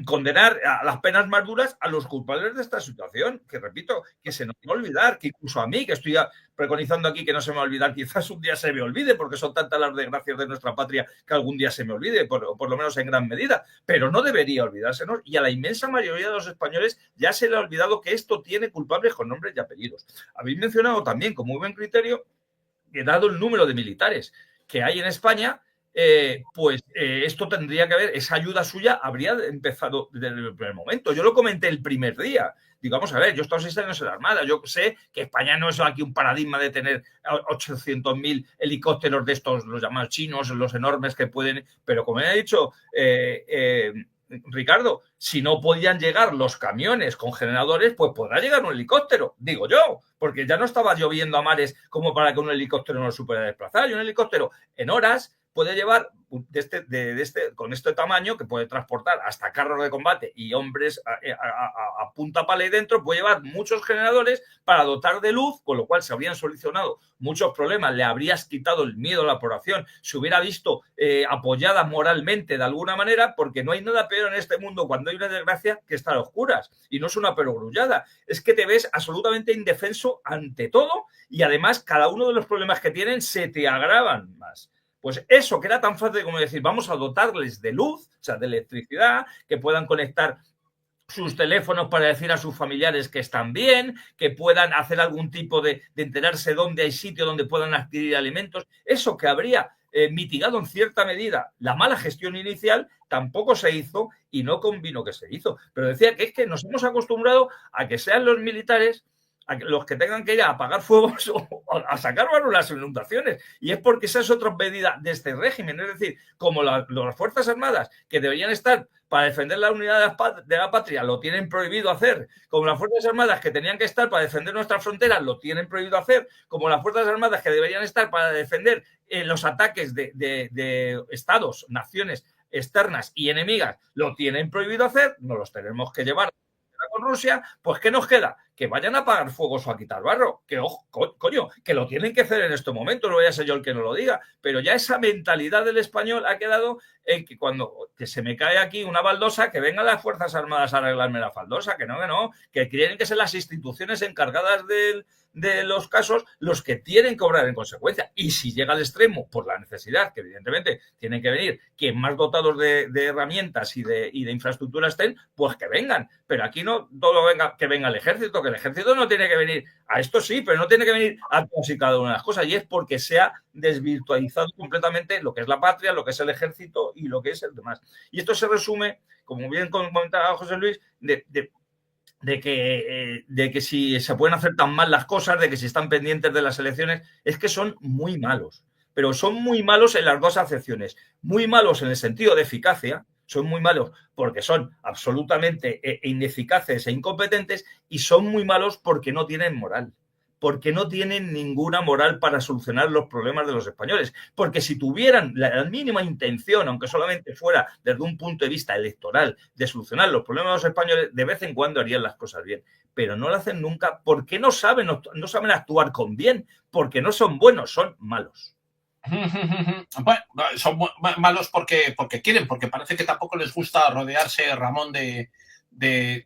condenar a las penas más duras a los culpables de esta situación, que repito, que se nos va a olvidar, que incluso a mí, que estoy preconizando aquí que no se me va a olvidar, quizás un día se me olvide, porque son tantas las desgracias de nuestra patria que algún día se me olvide, por lo menos en gran medida, pero no debería olvidársenos, y a la inmensa mayoría de los españoles ya se le ha olvidado que esto tiene culpables con nombres y apellidos. Habéis mencionado también, con muy buen criterio, que dado el número de militares que hay en España, esto tendría que ver, esa ayuda suya habría empezado desde el primer momento. Yo lo comenté el primer día. Digo, vamos a ver, yo he estado 6 años en la Armada, yo sé que España no es aquí un paradigma de tener 800.000 helicópteros de estos, los llamados chinos, los enormes que pueden, pero como he dicho Ricardo, si no podían llegar los camiones con generadores, pues podrá llegar un helicóptero, digo yo, porque ya no estaba lloviendo a mares como para que un helicóptero no lo pudiera desplazar, y un helicóptero en horas puede llevar con este tamaño, que puede transportar hasta carros de combate y hombres a punta pala y dentro, puede llevar muchos generadores para dotar de luz, con lo cual se habrían solucionado muchos problemas, le habrías quitado el miedo a la población, se hubiera visto apoyada moralmente de alguna manera, porque no hay nada peor en este mundo cuando hay una desgracia que estar a oscuras, y no es una perogrullada, es que te ves absolutamente indefenso ante todo, y además cada uno de los problemas que tienen se te agravan más. Pues eso, que era tan fácil como decir, vamos a dotarles de luz, o sea, de electricidad, que puedan conectar sus teléfonos para decir a sus familiares que están bien, que puedan hacer algún tipo de enterarse dónde hay sitio donde puedan adquirir alimentos. Eso que habría mitigado en cierta medida la mala gestión inicial, tampoco se hizo y no convino que se hizo. Pero decía que es que nos hemos acostumbrado a que sean los militares a los que tengan que ir a apagar fuegos o a sacar las inundaciones. Y es porque esa es otra medida de este régimen. Es decir, como las Fuerzas Armadas, que deberían estar para defender la unidad de la patria, lo tienen prohibido hacer, como las Fuerzas Armadas que tenían que estar para defender nuestras fronteras, lo tienen prohibido hacer, como las Fuerzas Armadas que deberían estar para defender los ataques de estados, naciones externas y enemigas, lo tienen prohibido hacer, nos los tenemos que llevar con Rusia, pues ¿qué nos queda? Que vayan a apagar fuegos o a quitar barro, que ojo, coño, que lo tienen que hacer en este momento, no voy a ser yo el que no lo diga, pero ya esa mentalidad del español ha quedado en que cuando que se me cae aquí una baldosa, que vengan las Fuerzas Armadas a arreglarme la baldosa, que no, que tienen que ser las instituciones encargadas de los casos los que tienen que obrar en consecuencia. Y si llega al extremo por la necesidad, que evidentemente tienen que venir quien más dotados de herramientas y de infraestructura estén, pues que vengan. Pero aquí no todo venga, que venga el ejército, que el ejército no tiene que venir a esto sí, pero no tiene que venir a todas y cada una de las cosas. Y es porque se ha desvirtualizado completamente lo que es la patria, lo que es el ejército y lo que es el demás. Y esto se resume, como bien comentaba José Luis, de que si se pueden hacer tan mal las cosas, de que si están pendientes de las elecciones, es que son muy malos. Pero son muy malos en las dos acepciones. Muy malos en el sentido de eficacia, son muy malos porque son absolutamente ineficaces e incompetentes, y son muy malos porque no tienen moral. Porque no tienen ninguna moral para solucionar los problemas de los españoles. Porque si tuvieran la mínima intención, aunque solamente fuera desde un punto de vista electoral, de solucionar los problemas de los españoles, de vez en cuando harían las cosas bien. Pero no lo hacen nunca porque no saben actuar con bien, porque no son buenos, son malos. Bueno, son malos porque quieren, porque parece que tampoco les gusta rodearse, Ramón, de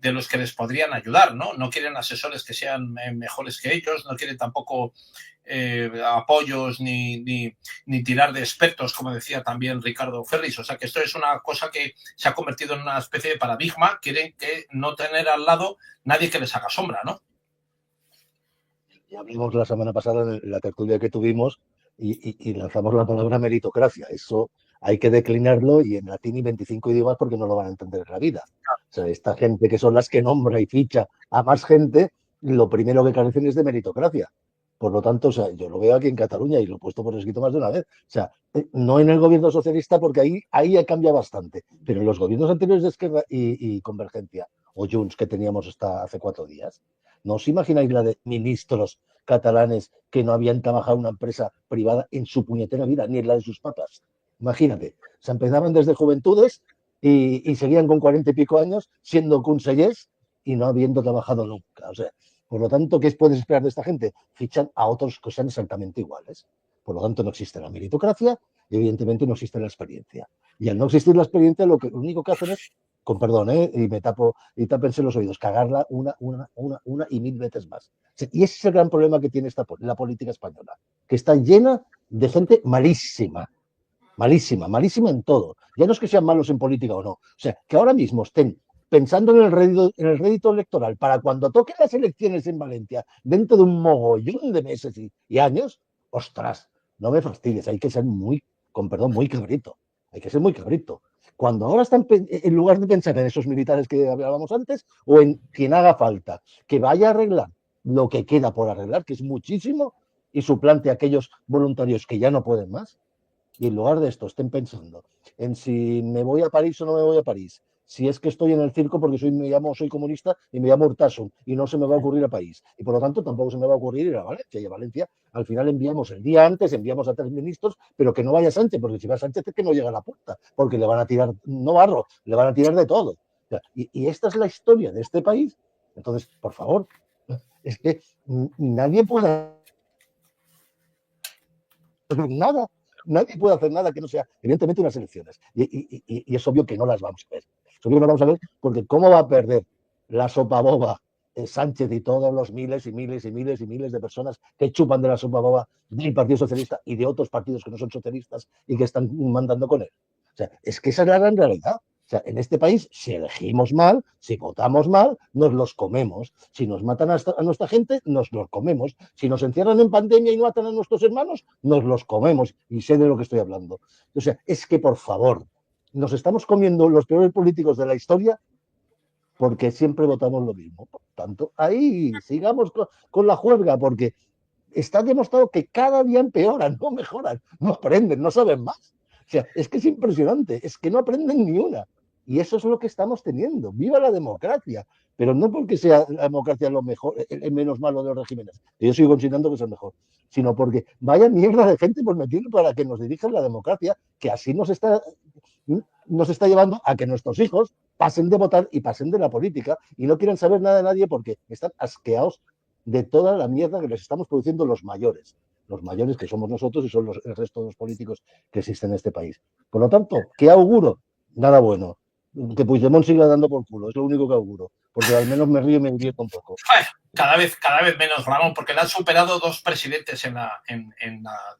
los que les podrían ayudar, ¿no? No quieren asesores que sean mejores que ellos, no quieren tampoco apoyos ni tirar de expertos, como decía también Ricardo Ferris. O sea que esto es una cosa que se ha convertido en una especie de paradigma. Quieren que no tener al lado nadie que les haga sombra, ¿no? Ya vimos la semana pasada en la tertulia que tuvimos y lanzamos la palabra meritocracia. Eso hay que declinarlo, y en latín y 25 idiomas, porque no lo van a entender en la vida. O sea, esta gente que son las que nombra y ficha a más gente, lo primero que carecen es de meritocracia. Por lo tanto, o sea, yo lo veo aquí en Cataluña y lo he puesto por escrito más de una vez. O sea, no en el gobierno socialista porque ahí ha cambiado bastante, pero en los gobiernos anteriores de Esquerra y Convergencia o Junts que teníamos hasta hace 4 días, ¿no os imagináis la de ministros catalanes que no habían trabajado en una empresa privada en su puñetera vida, ni en la de sus papas? Imagínate, se empezaban desde juventudes y seguían con 40 y pico años siendo consellers y no habiendo trabajado nunca. O sea, por lo tanto, ¿qué puedes esperar de esta gente? Fichan a otros que sean exactamente iguales. Por lo tanto, no existe la meritocracia y evidentemente no existe la experiencia. Y al no existir la experiencia, lo único que hacen es, con perdón, y me tapo y tápense los oídos, cagarla una y 1000 veces más. Y ese es el gran problema que tiene la política española, que está llena de gente malísima. Malísima, malísima en todo. Ya no es que sean malos en política o no. O sea, que ahora mismo estén pensando en el rédito electoral para cuando toquen las elecciones en Valencia, dentro de un mogollón de meses y años, ostras, no me fastidies, hay que ser muy, con perdón, muy cabrito. Hay que ser muy cabrito. Cuando ahora están, en lugar de pensar en esos militares que hablábamos antes, o en quien haga falta, que vaya a arreglar lo que queda por arreglar, que es muchísimo, y suplante a aquellos voluntarios que ya no pueden más, y en lugar de esto estén pensando en si me voy a París o no me voy a París, si es que estoy en el circo porque soy comunista y me llamo Urtasun y no se me va a ocurrir a París. Y por lo tanto tampoco se me va a ocurrir ir a Valencia. Y a Valencia al final enviamos el día antes, enviamos a 3 ministros, pero que no vaya Sánchez, porque si va Sánchez es que no llega a la puerta, porque le van a tirar, no barro, le van a tirar de todo. O sea, y esta es la historia de este país. Entonces, por favor, es que nadie puede hacer nada. Nadie puede hacer nada que no sea, evidentemente, unas elecciones. Y es obvio que no las vamos a ver. Es obvio que no las vamos a ver porque ¿cómo va a perder la sopa boba Sánchez y todos los miles y miles y miles y miles de personas que chupan de la sopa boba del Partido Socialista y de otros partidos que no son socialistas y que están mandando con él? O sea, es que esa es la gran realidad. O sea, en este país, si elegimos mal, si votamos mal, nos los comemos. Si nos matan a nuestra gente, nos los comemos. Si nos encierran en pandemia y no matan a nuestros hermanos, nos los comemos. Y sé de lo que estoy hablando. O sea, es que, por favor, nos estamos comiendo los peores políticos de la historia porque siempre votamos lo mismo. Por tanto, ahí sigamos con la juerga, porque está demostrado que cada día empeoran, no mejoran, no aprenden, no saben más. O sea, es que es impresionante, es que no aprenden ni una. Y eso es lo que estamos teniendo. ¡Viva la democracia! Pero no porque sea la democracia lo mejor, el menos malo de los regímenes, que yo sigo considerando que es el mejor, sino porque vaya mierda de gente por meterlo para que nos dirijan la democracia, que así nos está llevando a que nuestros hijos pasen de votar y pasen de la política y no quieran saber nada de nadie porque están asqueados de toda la mierda que les estamos produciendo los mayores que somos nosotros y son el resto de los políticos que existen en este país. Por lo tanto, ¿qué auguro? Nada bueno. Que Puigdemont siga dando por culo, es lo único que auguro, porque al menos me río y me divierto un poco. Cada vez menos, Ramón, porque le han superado 2 presidentes en la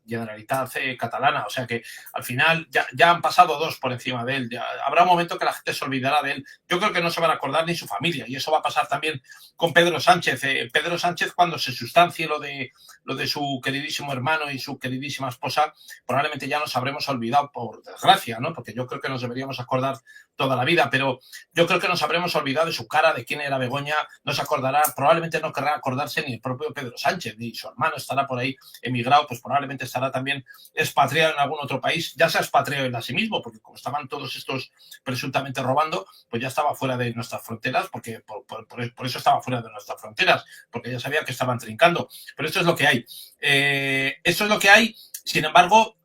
Generalitat catalana, o sea que al final ya han pasado 2 por encima de él. Habrá un momento que la gente se olvidará de él. Yo creo que no se van a acordar ni su familia, y eso va a pasar también con Pedro Sánchez. Pedro Sánchez, cuando se sustancie lo de su queridísimo hermano y su queridísima esposa, probablemente ya nos habremos olvidado, por desgracia, ¿no? Porque yo creo que nos deberíamos acordar toda la vida, pero yo creo que nos habremos olvidado de su cara, de quién era Begoña. No se acordará, probablemente no querrá acordarse ni el propio Pedro Sánchez, ni su hermano estará por ahí emigrado, pues probablemente estará también expatriado en algún otro país. Ya se ha expatriado él a sí mismo, porque como estaban todos estos presuntamente robando, pues ya estaba fuera de nuestras fronteras, porque por eso estaba fuera de nuestras fronteras, porque ya sabía que estaban trincando. Pero esto es lo que hay. Esto es lo que hay. Sin embargo,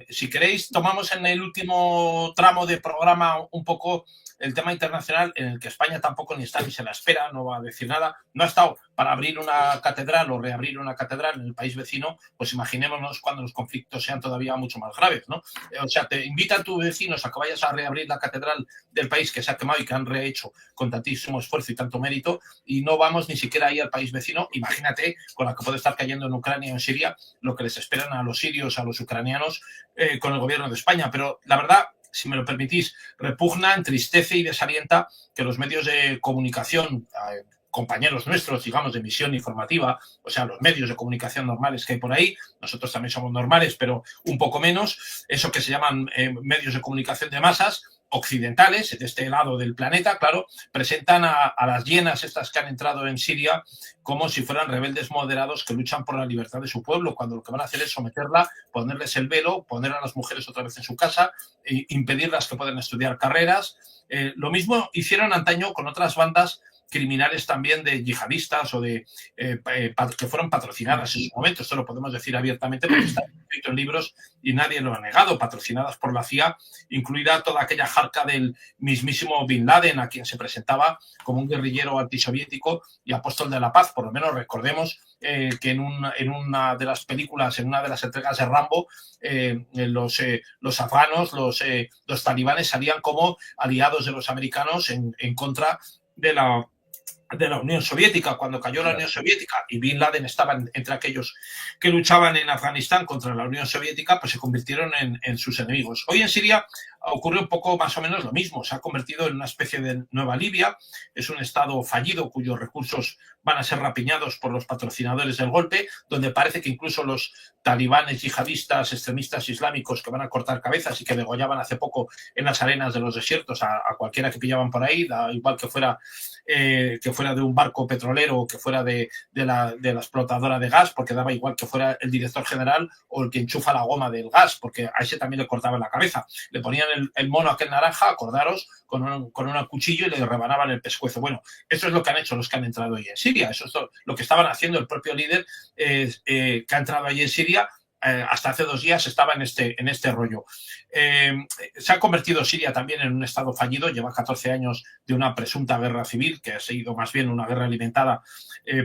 si queréis, tomamos en el último tramo de programa un poco el tema internacional, en el que España tampoco ni está ni se la espera, no va a decir nada. No ha estado para abrir una catedral o reabrir una catedral en el país vecino, pues imaginémonos cuando los conflictos sean todavía mucho más graves, ¿no? O sea, te invitan tus vecinos a que vayas a reabrir la catedral del país que se ha quemado y que han rehecho con tantísimo esfuerzo y tanto mérito, y no vamos ni siquiera ahí al país vecino. Imagínate, con la que puede estar cayendo en Ucrania o en Siria, lo que les esperan a los sirios, a los ucranianos, con el gobierno de España. Pero la verdad, si me lo permitís, repugna, entristece y desalienta que los medios de comunicación, compañeros nuestros, digamos, de emisión informativa, o sea, los medios de comunicación normales que hay por ahí, nosotros también somos normales, pero un poco menos, eso que se llaman medios de comunicación de masas, occidentales, de este lado del planeta, claro, presentan a las hienas estas que han entrado en Siria como si fueran rebeldes moderados que luchan por la libertad de su pueblo, cuando lo que van a hacer es someterla, ponerles el velo, poner a las mujeres otra vez en su casa, e impedirlas que puedan estudiar carreras. Lo mismo hicieron antaño con otras bandas criminales también de yihadistas o de que fueron patrocinadas en su momento. Esto lo podemos decir abiertamente porque está escrito en libros y nadie lo ha negado, patrocinadas por la CIA, incluida toda aquella jarca del mismísimo Bin Laden, a quien se presentaba como un guerrillero antisoviético y apóstol de la paz. Por lo menos recordemos que en una de las películas, en una de las entregas de Rambo, los afganos, los talibanes salían como aliados de los americanos en contra de la Unión Soviética. Cuando cayó la Unión Soviética y Bin Laden estaba entre aquellos que luchaban en Afganistán contra la Unión Soviética, pues se convirtieron en sus enemigos. Hoy en Siria ocurre un poco más o menos lo mismo. Se ha convertido en una especie de nueva Libia. Es un estado fallido cuyos recursos van a ser rapiñados por los patrocinadores del golpe, donde parece que incluso los talibanes yihadistas, extremistas islámicos que van a cortar cabezas y que degollaban hace poco en las arenas de los desiertos a cualquiera que pillaban por ahí, da igual que fuera de un barco petrolero o que fuera de la explotadora de gas, porque daba igual que fuera el director general o el que enchufa la goma del gas, porque a ese también le cortaban la cabeza. Le ponían el mono aquel naranja, acordaros, con un cuchillo y le rebanaban el pescuezo. Bueno, eso es lo que han hecho los que han entrado hoy en Siria. Eso es lo que estaban haciendo el propio líder que ha entrado allí en Siria. Hasta hace 2 días estaba en este rollo. Se ha convertido Siria también en un estado fallido. Lleva 14 años de una presunta guerra civil, que ha sido más bien una guerra alimentada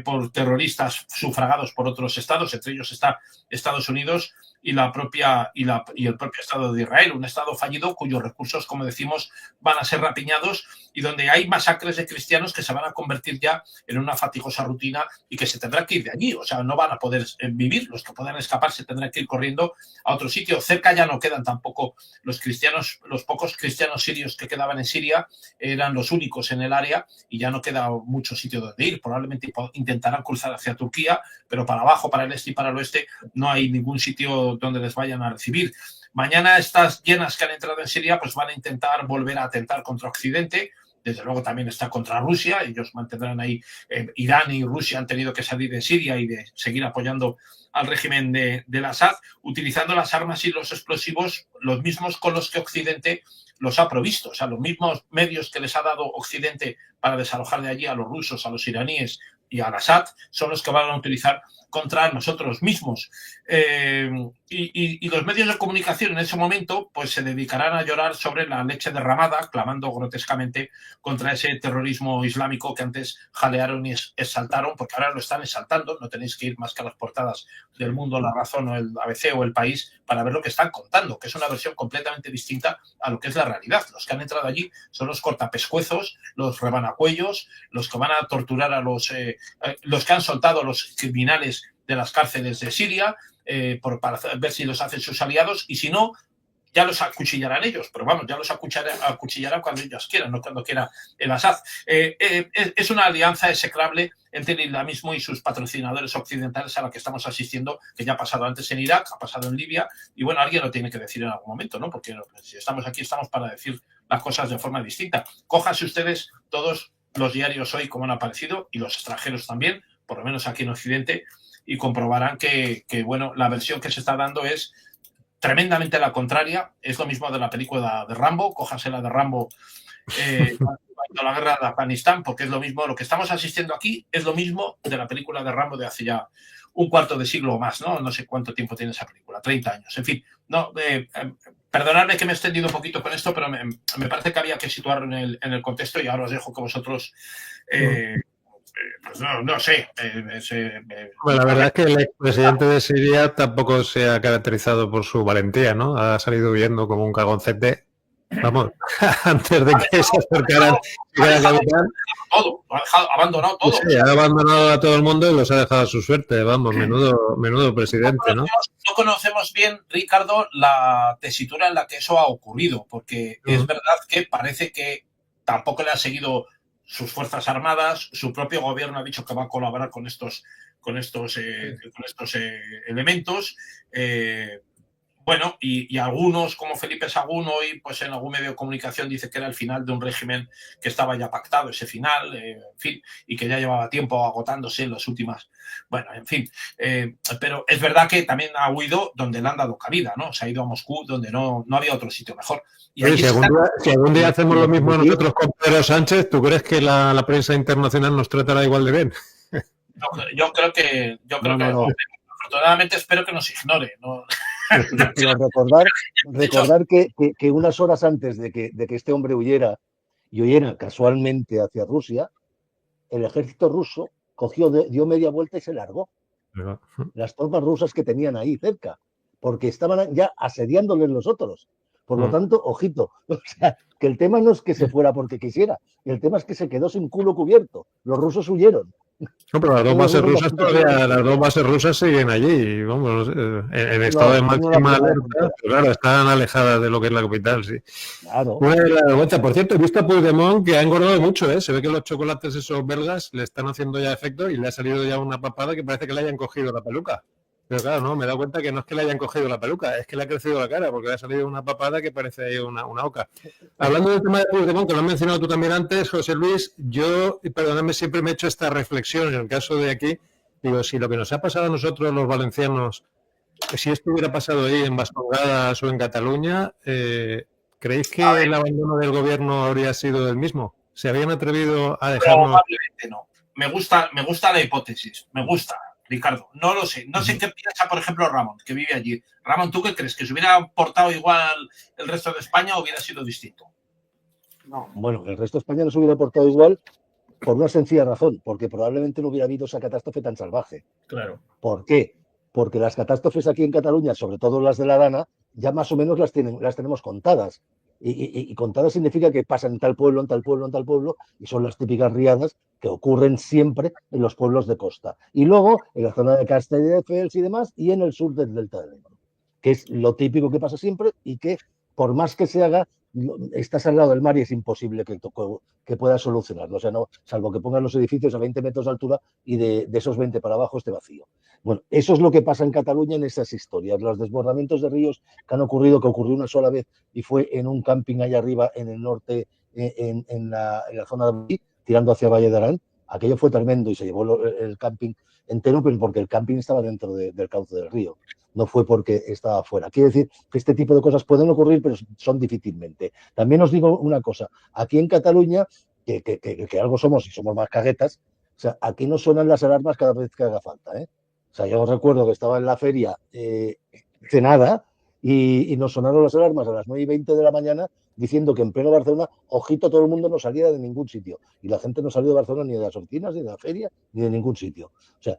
por terroristas sufragados por otros estados. Entre ellos está Estados Unidos y el propio Estado de Israel, un Estado fallido cuyos recursos, como decimos, van a ser rapiñados y donde hay masacres de cristianos que se van a convertir ya en una fatigosa rutina y que se tendrá que ir de allí. O sea, no van a poder vivir. Los que puedan escapar se tendrán que ir corriendo a otro sitio. Cerca ya no quedan tampoco los cristianos. Los pocos cristianos sirios que quedaban en Siria eran los únicos en el área y ya no queda mucho sitio donde ir. Probablemente intentarán cruzar hacia Turquía, pero para abajo, para el este y para el oeste, no hay ningún sitio donde les vayan a recibir. Mañana estas hienas que han entrado en Siria pues van a intentar volver a atentar contra Occidente. Desde luego también está contra Rusia. Ellos mantendrán ahí. Irán y Rusia han tenido que salir de Siria y de seguir apoyando al régimen del Assad, utilizando las armas y los explosivos los mismos con los que Occidente los ha provisto. O sea, los mismos medios que les ha dado Occidente para desalojar de allí a los rusos, a los iraníes y al Assad son los que van a utilizar contra nosotros mismos. Y los medios de comunicación en ese momento pues se dedicarán a llorar sobre la leche derramada, clamando grotescamente contra ese terrorismo islámico que antes jalearon y exaltaron, porque ahora lo están exaltando. No tenéis que ir más que a las portadas del Mundo, La Razón o el ABC o El País para ver lo que están contando, que es una versión completamente distinta a lo que es la realidad. Los que han entrado allí son los cortapescuezos, los rebanacuellos, los que van a torturar a los que han soltado a los criminales de las cárceles de Siria para ver si los hacen sus aliados, y si no, ya los acuchillarán ellos, pero vamos, ya los acuchillarán cuando ellos quieran, no cuando quiera el Assad. Es una alianza execrable entre el islamismo y sus patrocinadores occidentales a la que estamos asistiendo, que ya ha pasado antes en Irak, ha pasado en Libia, y bueno, alguien lo tiene que decir en algún momento, ¿no? Porque si estamos aquí, estamos para decir las cosas de forma distinta. Cójanse ustedes todos los diarios hoy como han aparecido, y los extranjeros también, por lo menos aquí en Occidente, y comprobarán que bueno, la versión que se está dando es tremendamente la contraria. Es lo mismo de la película de Rambo, cójase la de Rambo, la guerra de Afganistán, porque es lo mismo, lo que estamos asistiendo aquí es lo mismo de la película de Rambo de hace ya un cuarto de siglo o más, ¿no? No sé cuánto tiempo tiene esa película, 30 años, en fin. No, perdonadme que me he extendido un poquito con esto, pero me parece que había que situarlo en el contexto, y ahora os dejo que vosotros... pues no sé. Bueno, la verdad es que el expresidente de Siria tampoco se ha caracterizado por su valentía, ¿no? Ha salido huyendo como un cagoncete. Vamos, antes de que se acercaran a la capital. Todo, ha abandonado todo. Sí, ha abandonado a todo el mundo y los ha dejado a su suerte. Vamos, menudo presidente, ¿no? No conocemos bien, Ricardo, la tesitura en la que eso ha ocurrido, porque es verdad que parece que tampoco le ha seguido sus fuerzas armadas. Su propio gobierno ha dicho que va a colaborar con estos elementos. Bueno, y algunos, como Felipe Sagún, hoy pues en algún medio de comunicación dice que era el final de un régimen que estaba ya pactado, ese final, en fin, y que ya llevaba tiempo agotándose en las últimas. Bueno, en fin, pero es verdad que también ha huido donde le han dado cabida, ¿no? Se ha ido a Moscú, donde no había otro sitio mejor. Y Oye, si algún día hacemos lo mismo nosotros con Pedro Sánchez, ¿tú crees que la prensa internacional nos tratará igual de bien? Yo creo que afortunadamente espero que nos ignore, ¿no? Pero recordar que unas horas antes de que este hombre huyera, y huyera casualmente hacia Rusia, el ejército ruso dio media vuelta y se largó. Las tropas rusas que tenían ahí cerca, porque estaban ya asediándoles los otros. Por lo tanto, ojito, o sea, que el tema no es que se fuera porque quisiera, el tema es que se quedó sin culo cubierto. Los rusos huyeron. No, pero las dos bases rusas todavía, las dos bases rusas siguen allí, vamos, en estado de máxima alerta, pero claro, están alejadas de lo que es la capital, sí. Claro. Una vergüenza. Por cierto, he visto a Puigdemont que ha engordado mucho, ¿eh? Se ve que los chocolates esos belgas le están haciendo ya efecto y le ha salido ya una papada que parece que le hayan cogido la peluca. Pero claro, no, me he dado cuenta que no es que le hayan cogido la peluca, es que le ha crecido la cara, porque le ha salido una papada que parece ahí una oca. Hablando del tema de Puigdemont, que lo has mencionado tú también antes, José Luis, yo, perdóname, siempre me he hecho esta reflexión en el caso de aquí, digo, si lo que nos ha pasado a nosotros los valencianos, si esto hubiera pasado ahí en Bascongadas o en Cataluña, ¿creéis que el abandono del gobierno habría sido el mismo? ¿Se habían atrevido a dejarnos...? Probablemente no. Me gusta la hipótesis, me gusta. Ricardo, no lo sé. No sé qué piensa, por ejemplo, Ramón, que vive allí. Ramón, ¿tú qué crees? ¿Que se hubiera portado igual el resto de España o hubiera sido distinto? No. Bueno, el resto de España no se hubiera portado igual por una sencilla razón, porque probablemente no hubiera habido esa catástrofe tan salvaje. Claro. ¿Por qué? Porque las catástrofes aquí en Cataluña, sobre todo las de la Dana, ya más o menos las tenemos contadas. Y contadas significa que pasan en tal pueblo, en tal pueblo, en tal pueblo, y son las típicas riadas que ocurren siempre en los pueblos de costa. Y luego en la zona de Castelldefels y demás, y en el sur del Delta del Ebro, que es lo típico que pasa siempre y que, por más que se haga, estás al lado del mar y es imposible que puedas solucionarlo. O sea, no, salvo que pongas los edificios a 20 metros de altura y de esos 20 para abajo esté vacío. Bueno, eso es lo que pasa en Cataluña en esas historias. Los desbordamientos de ríos que han ocurrido, que ocurrió una sola vez y fue en un camping allá arriba en el norte, en la zona de Madrid, tirando hacia Valle de Arán. Aquello fue tremendo y se llevó el camping entero, pero porque el camping estaba dentro del cauce del río. No fue porque estaba afuera. Quiere decir que este tipo de cosas pueden ocurrir, pero son difícilmente. También os digo una cosa. Aquí en Cataluña, que algo somos y somos más caguetas, o sea, aquí no suenan las alarmas cada vez que haga falta, ¿eh? O sea, yo os recuerdo que estaba en la feria cenada y nos sonaron las alarmas a las 9:20 de la mañana diciendo que en pleno Barcelona, ojito, todo el mundo no salía de ningún sitio. Y la gente no salió de Barcelona ni de las oficinas, ni de la feria, ni de ningún sitio. O sea,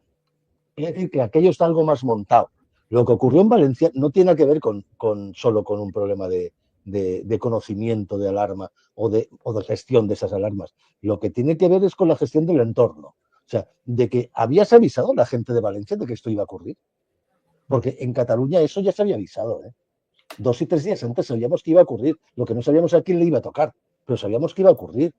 quiere decir que aquello está algo más montado. Lo que ocurrió en Valencia no tiene que ver solo con un problema de conocimiento de alarma o de gestión de esas alarmas. Lo que tiene que ver es con la gestión del entorno. O sea, de que habías avisado a la gente de Valencia de que esto iba a ocurrir. Porque en Cataluña eso ya se había avisado, ¿eh? 2 y 3 días antes sabíamos que iba a ocurrir. Lo que no sabíamos a quién le iba a tocar, pero sabíamos que iba a ocurrir.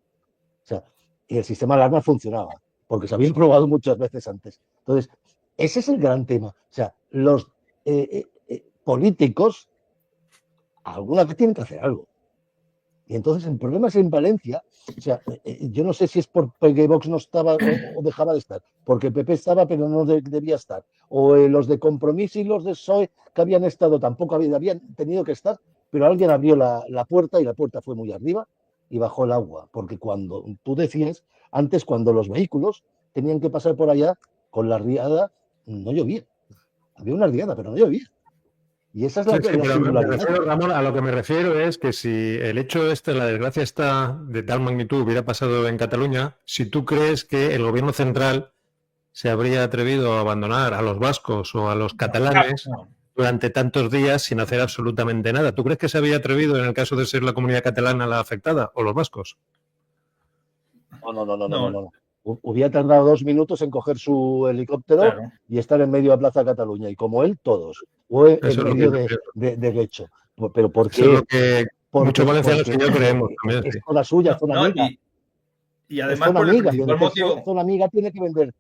O sea, y el sistema de alarma funcionaba, porque se habían probado muchas veces antes. Entonces, ese es el gran tema. O sea, los políticos alguna vez tienen que hacer algo. Y entonces el problema es en Valencia. O sea, yo no sé si es porque Vox no estaba o dejaba de estar, porque el PP estaba pero no debía estar, o los de Compromís y los de PSOE que habían estado tampoco habían tenido que estar, pero alguien abrió la puerta y la puerta fue muy arriba y bajó el agua, porque cuando tú decías, antes cuando los vehículos tenían que pasar por allá con la riada, no llovía. Había una riada, pero no llovía. Y esa es la singularidad. Ramón, a lo que me refiero es que si el hecho la desgracia está de tal magnitud hubiera pasado en Cataluña, si tú crees que el gobierno central se habría atrevido a abandonar a los vascos o a los catalanes durante tantos días sin hacer absolutamente nada, ¿tú crees que se había atrevido en el caso de ser la comunidad catalana la afectada o los vascos? No. Hubiera tardado 2 minutos en coger su helicóptero y estar en medio de Plaza Cataluña. Y como él, todos. O en medio de Guecho. Pero ¿por qué? Eso es lo que muchos valencianos que yo creemos. También, es zona suya, zona amiga. Y además, por el principal motivo... Zona amiga tiene que vender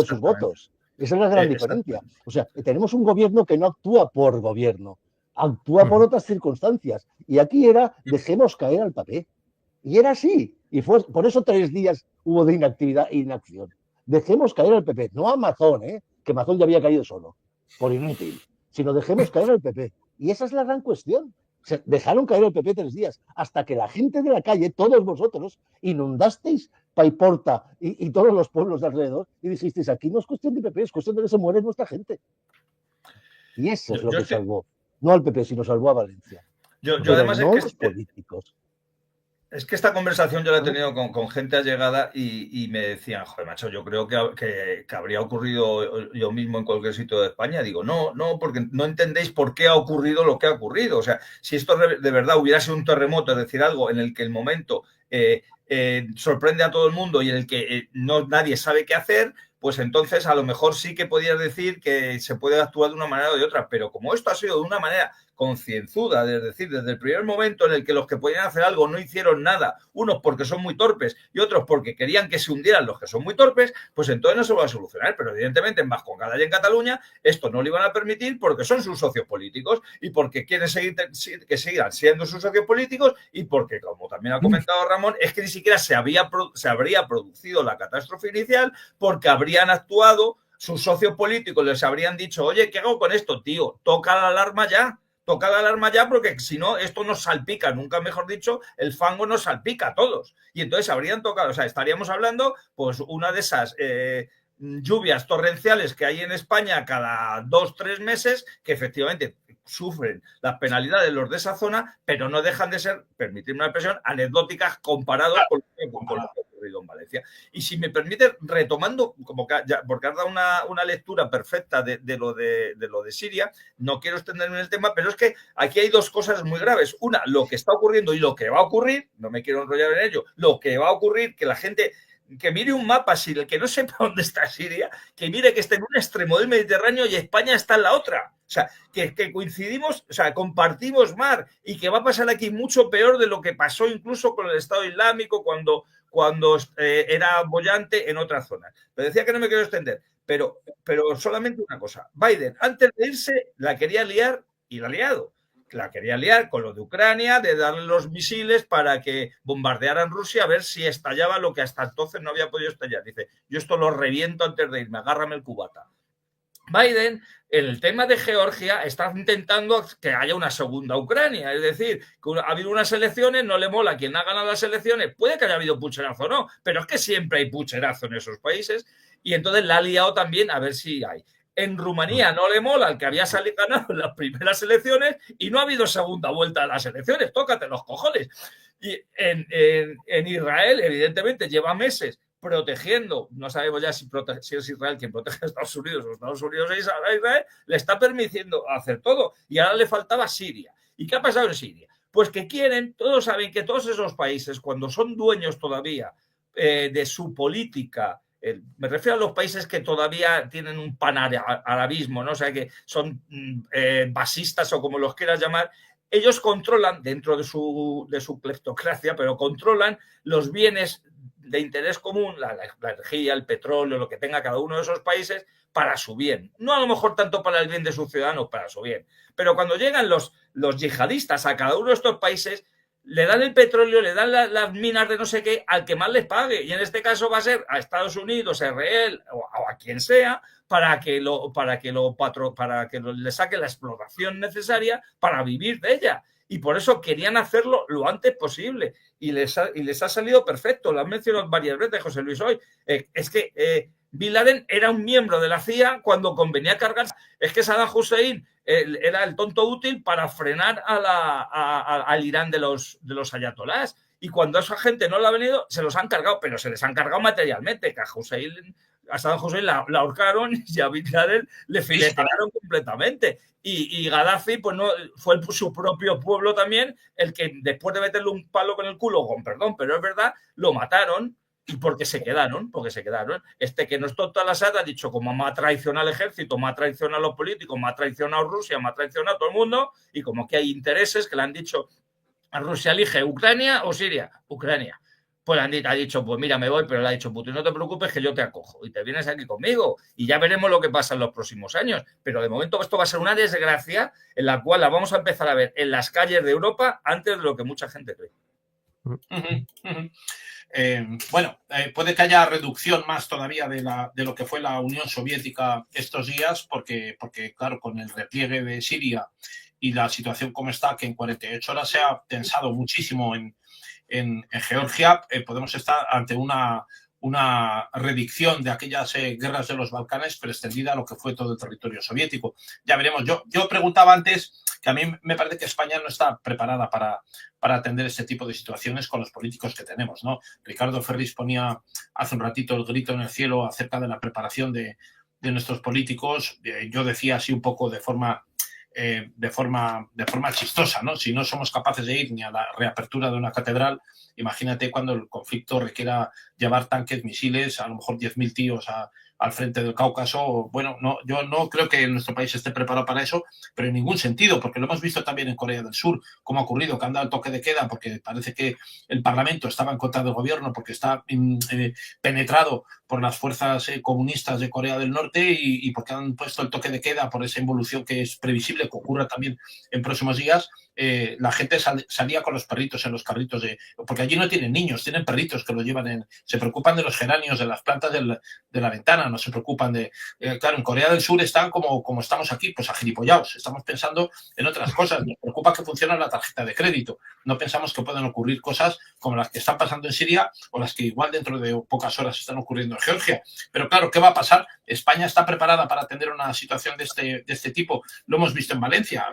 sus votos. Esa es la gran diferencia. O sea, tenemos un gobierno que no actúa por gobierno. actúa por otras circunstancias. Y aquí era, dejemos caer al PP. Y era así. Y fue por eso 3 días hubo de inactividad e inacción. Dejemos caer al PP, no a Mazón, que Mazón ya había caído solo, por inútil, sino dejemos caer al PP. Y esa es la gran cuestión. Se dejaron caer al PP 3 días, hasta que la gente de la calle, todos vosotros, inundasteis Paiporta y todos los pueblos de alrededor y dijisteis, aquí no es cuestión de PP, es cuestión de que se muere nuestra gente. Y eso es lo que salvó, no al PP, sino salvó a Valencia. Yo además no es que los políticos. Es que esta conversación yo la he tenido con gente allegada y me decían, joder, macho, yo creo que habría ocurrido yo mismo en cualquier sitio de España. Digo, no, porque no entendéis por qué ha ocurrido lo que ha ocurrido. O sea, si esto de verdad hubiera sido un terremoto, es decir, algo en el que el momento sorprende a todo el mundo y en el que nadie sabe qué hacer, pues entonces a lo mejor sí que podías decir que se puede actuar de una manera o de otra. Pero como esto ha sido de una manera concienzuda, es decir, desde el primer momento en el que los que podían hacer algo no hicieron nada, unos porque son muy torpes y otros porque querían que se hundieran los que son muy torpes, pues entonces no se va a solucionar. Pero evidentemente en Bascongada y en Cataluña esto no lo iban a permitir porque son sus socios políticos y porque quieren que sigan siendo sus socios políticos y porque, como también ha comentado Ramón, es que ni siquiera se habría producido la catástrofe inicial porque habrían actuado sus socios políticos, les habrían dicho, oye, ¿qué hago con esto, tío? Toca la alarma ya. Toca la alarma ya porque si no, esto nos salpica, nunca mejor dicho, el fango nos salpica a todos. Y entonces habrían tocado, o sea, estaríamos hablando, pues, una de esas lluvias torrenciales que hay en España cada 2-3 meses, que efectivamente sufren las penalidades los de esa zona, pero no dejan de ser, permitirme una expresión, anecdóticas comparados con lo que ha ocurrido en Valencia. Y si me permite, retomando, como que ya, porque has dado una lectura perfecta de lo de Siria, no quiero extenderme en el tema, pero es que aquí hay 2 cosas muy graves. Una, lo que está ocurriendo y lo que va a ocurrir, no me quiero enrollar en ello, lo que va a ocurrir, que la gente que mire un mapa, si el que no sepa dónde está Siria, que mire que está en un extremo del Mediterráneo y España está en la otra. O sea, que coincidimos, o sea, compartimos mar y que va a pasar aquí mucho peor de lo que pasó incluso con el Estado Islámico cuando era boyante en otras zonas. Pero decía que no me quiero extender, pero solamente una cosa. Biden, antes de irse, la quería liar y la ha liado. La quería liar con lo de Ucrania, de darle los misiles para que bombardearan Rusia a ver si estallaba lo que hasta entonces no había podido estallar. Dice, yo esto lo reviento antes de irme, agárrame el cubata. Biden, en el tema de Georgia, está intentando que haya una segunda Ucrania. Es decir, que ha habido unas elecciones, no le mola quien ha ganado las elecciones. Puede que haya habido pucherazo o no, pero es que siempre hay pucherazo en esos países. Y entonces la ha liado también a ver si hay. En Rumanía no le mola el que había salido ganado en las primeras elecciones y no ha habido segunda vuelta a las elecciones. Tócate los cojones. Y en Israel, evidentemente, lleva meses protegiendo, no sabemos ya si es Israel quien protege a Estados Unidos o Estados Unidos a Israel, le está permitiendo hacer todo. Y ahora le faltaba Siria. ¿Y qué ha pasado en Siria? Pues que quieren, todos saben que todos esos países, cuando son dueños todavía de su política, me refiero a los países que todavía tienen un panarabismo, ¿no? O sea, que son basistas o como los quieras llamar, ellos controlan, dentro de su cleptocracia, pero controlan los bienes de interés común, la energía, el petróleo, lo que tenga cada uno de esos países, para su bien. No a lo mejor tanto para el bien de sus ciudadanos, para su bien. Pero cuando llegan los yihadistas a cada uno de estos países, le dan el petróleo, le dan las minas de no sé qué al que más les pague. Y en este caso va a ser a Estados Unidos, a Israel o a quien sea, para que le saque la explotación necesaria para vivir de ella. Y por eso querían hacerlo lo antes posible. Y les ha salido perfecto. Lo han mencionado varias veces, José Luis, hoy. Es que Bin Laden era un miembro de la CIA cuando convenía cargarse. Es que Saddam Hussein era el tonto útil para frenar al Irán de los ayatolás. Y cuando a esa gente no le ha venido, se los han cargado, pero se les han cargado materialmente. Que a Saddam Hussein la ahorcaron y a Bin Laden le filetearon completamente. Y Gaddafi, pues no, fue su propio pueblo también el que después de meterle un palo con el culo, con perdón, pero es verdad, lo mataron. Y porque se quedaron. Que no es tonto al-Assad ha dicho, como me ha traicionado al ejército, me ha traicionado a los políticos, me ha traicionado a Rusia, me ha traicionado a todo el mundo, y como que hay intereses que le han dicho a Rusia, elige Ucrania o Siria. Ucrania. pues ha dicho, pues mira, me voy, pero le ha dicho, Putin, no te preocupes que yo te acojo y te vienes aquí conmigo y ya veremos lo que pasa en los próximos años. Pero de momento esto va a ser una desgracia en la cual la vamos a empezar a ver en las calles de Europa antes de lo que mucha gente cree. Puede que haya reducción más todavía de lo que fue la Unión Soviética estos días, porque claro, con el repliegue de Siria y la situación como está, que en 48 horas se ha tensado muchísimo en Georgia, podemos estar ante una redicción de aquellas guerras de los Balcanes, pero extendida a lo que fue todo el territorio soviético. Ya veremos. Yo preguntaba antes que a mí me parece que España no está preparada para atender este tipo de situaciones con los políticos que tenemos, ¿no? Ricardo Ferris ponía hace un ratito el grito en el cielo acerca de la preparación de nuestros políticos. Yo decía así un poco de forma chistosa, ¿no? Si no somos capaces de ir ni a la reapertura de una catedral, imagínate cuando el conflicto requiera llevar tanques, misiles, a lo mejor 10.000 tíos al frente del Cáucaso. Bueno, no, yo no creo que nuestro país esté preparado para eso, pero en ningún sentido, porque lo hemos visto también en Corea del Sur, cómo ha ocurrido, que han dado el toque de queda porque parece que el Parlamento estaba en contra del gobierno porque está penetrado por las fuerzas comunistas de Corea del Norte y porque han puesto el toque de queda por esa involución que es previsible que ocurra también en próximos días. La gente salía con los perritos en los carritos, porque allí no tienen niños, tienen perritos que los llevan se preocupan de los geranios, de las plantas de la ventana, no se preocupan de... claro, en Corea del Sur están como estamos aquí, pues agilipollados, estamos pensando en otras cosas, nos preocupa que funcione la tarjeta de crédito, no pensamos que puedan ocurrir cosas como las que están pasando en Siria o las que igual dentro de pocas horas están ocurriendo en Georgia. Pero claro, ¿qué va a pasar? ¿España está preparada para atender una situación de este tipo? Lo hemos visto en Valencia,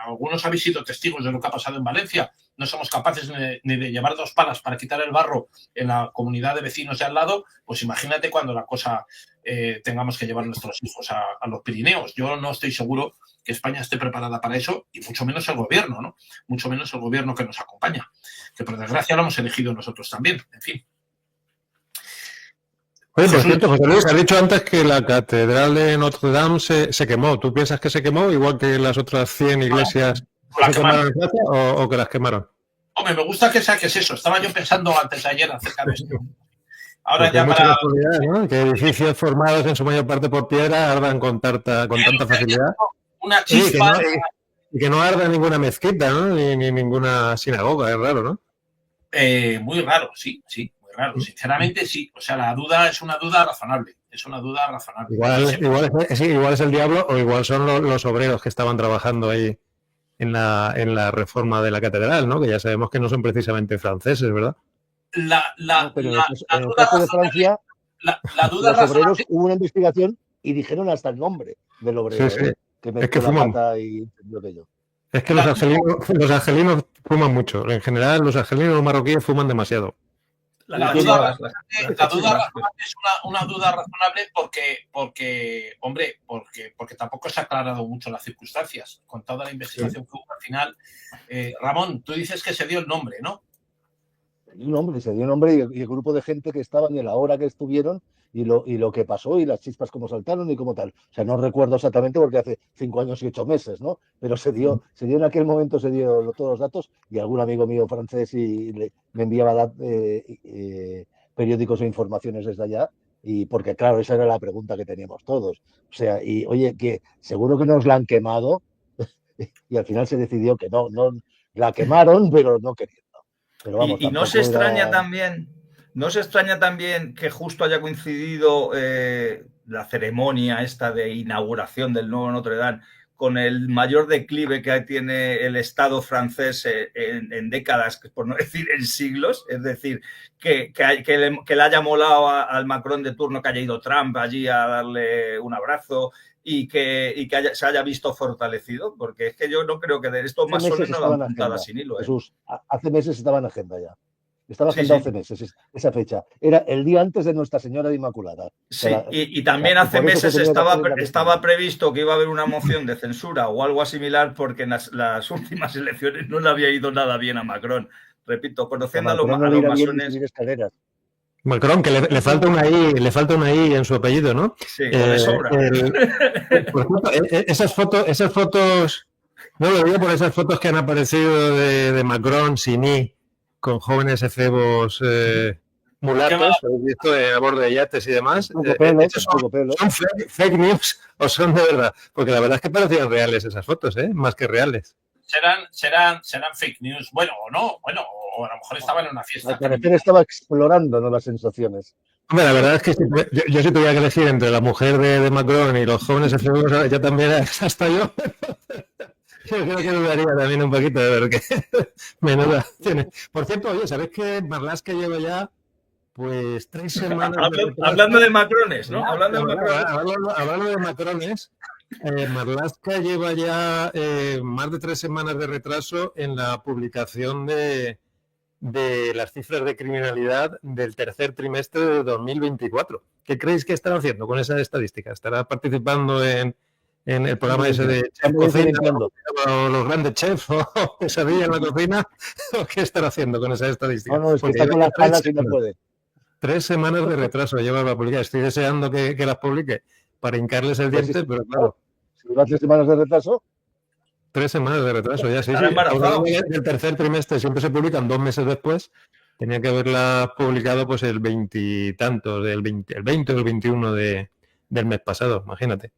algunos habéis sido testigos de lo que ha pasado en Valencia. No somos capaces ni de llevar 2 palas para quitar el barro en la comunidad de vecinos de al lado, pues imagínate cuando la cosa tengamos que llevar a nuestros hijos a los Pirineos. Yo no estoy seguro que España esté preparada para eso, y mucho menos el gobierno, ¿no? Mucho menos el gobierno que nos acompaña, que por desgracia lo hemos elegido nosotros también, en fin. Oye, por cierto, José Luis, has dicho antes que la catedral de Notre Dame se quemó. ¿Tú piensas que se quemó igual que las otras 100 iglesias se quemaron en Francia o que las quemaron? Hombre, me gusta que saques eso. Estaba yo pensando antes de ayer acerca de esto. Ahora porque ya para... ¿no? Que edificios formados en su mayor parte por piedra ardan con tanta facilidad. Una chispa... Y que no arda ninguna mezquita, ¿no? Ni ninguna sinagoga, es raro, ¿no? Muy raro, sí. Raro, sinceramente sí, o sea, la duda es una duda razonable, Igual es el diablo o igual son los obreros que estaban trabajando ahí en la reforma de la catedral, ¿no? Que ya sabemos que no son precisamente franceses, ¿verdad? Pero en el caso de Francia, los obreros hubo una investigación y dijeron hasta el nombre del obrero, sí. Que metió la pata y entendió aquello. Es que los argelinos fuman mucho, en general los argelinos marroquíes fuman demasiado. La duda razonable es una duda razonable porque tampoco se ha aclarado mucho las circunstancias. Con toda la investigación que hubo al final, Ramón, tú dices que se dio el nombre, ¿no? Se dio un nombre y el grupo de gente que estaban y la hora que estuvieron y lo que pasó y las chispas como saltaron y como tal. O sea, no recuerdo exactamente porque hace 5 años y 8 meses, ¿no? Pero se dio en aquel momento, todos los datos y algún amigo mío francés me enviaba periódicos e informaciones desde allá y porque, claro, esa era la pregunta que teníamos todos. O sea, y oye, que seguro que nos la han quemado y al final se decidió que no la quemaron, pero no queriendo. Pero vamos, y no se extraña también que justo haya coincidido la ceremonia esta de inauguración del nuevo Notre Dame con el mayor declive que tiene el Estado francés en décadas, por no decir en siglos. Es decir, que le haya molado al Macron de turno que haya ido Trump allí a darle un abrazo y que se haya visto fortalecido, porque es que yo no creo que de esto más o menos la puntada sin hilo. Jesús, hace meses estaba en agenda ya. Estaba agendado hace meses esa fecha. Era el día antes de Nuestra Señora de Inmaculada. Sí, y también hace meses estaba previsto que iba a haber una moción de censura o algo similar porque en las últimas elecciones no le había ido nada bien a Macron. Repito, conociendo a los masones... Macron, que le falta una I en su apellido, ¿no? Sí, de sobra. Por cierto, esas fotos, no lo digo por esas fotos que han aparecido de Macron sin I, con jóvenes efebos mulatos, habéis visto, a bordo de yates y demás. ¿Son fake news o son de verdad? Porque la verdad es que parecían reales esas fotos, más que reales. Serán fake news. Bueno, o no, o a lo mejor estaban en una fiesta. Al parecer estaba explorando nuevas sensaciones. Hombre, la verdad es que yo si tuviera que elegir entre la mujer de Macron y los jóvenes efebos, yo también, hasta yo creo que dudaría también un poquito de ver qué menuda tiene. Por cierto, oye, ¿sabéis que Marlaska lleva ya pues 3 semanas... Hablando de Macrones, ¿no? Hablando de Macrones, Marlaska lleva ya más de 3 semanas de retraso en la publicación de las cifras de criminalidad del tercer trimestre de 2024. ¿Qué creéis que estará haciendo con esa estadística? ¿Estará participando en el programa ese de Chef Cocina o los grandes chefs o pesadilla en la cocina? ¿O qué estará haciendo con esa estadística? No, es que está con las palas y no puede. 3 semanas de retraso lleva para publicar. Estoy deseando que las publique para hincarles el diente, pero claro. Si lleva 3 semanas de retraso... 3 semanas de retraso, ya sí. El tercer trimestre siempre se publican 2 meses después. Tenía que haberla publicado pues el 20 y tantos, el 20 o el 21 del mes pasado, imagínate.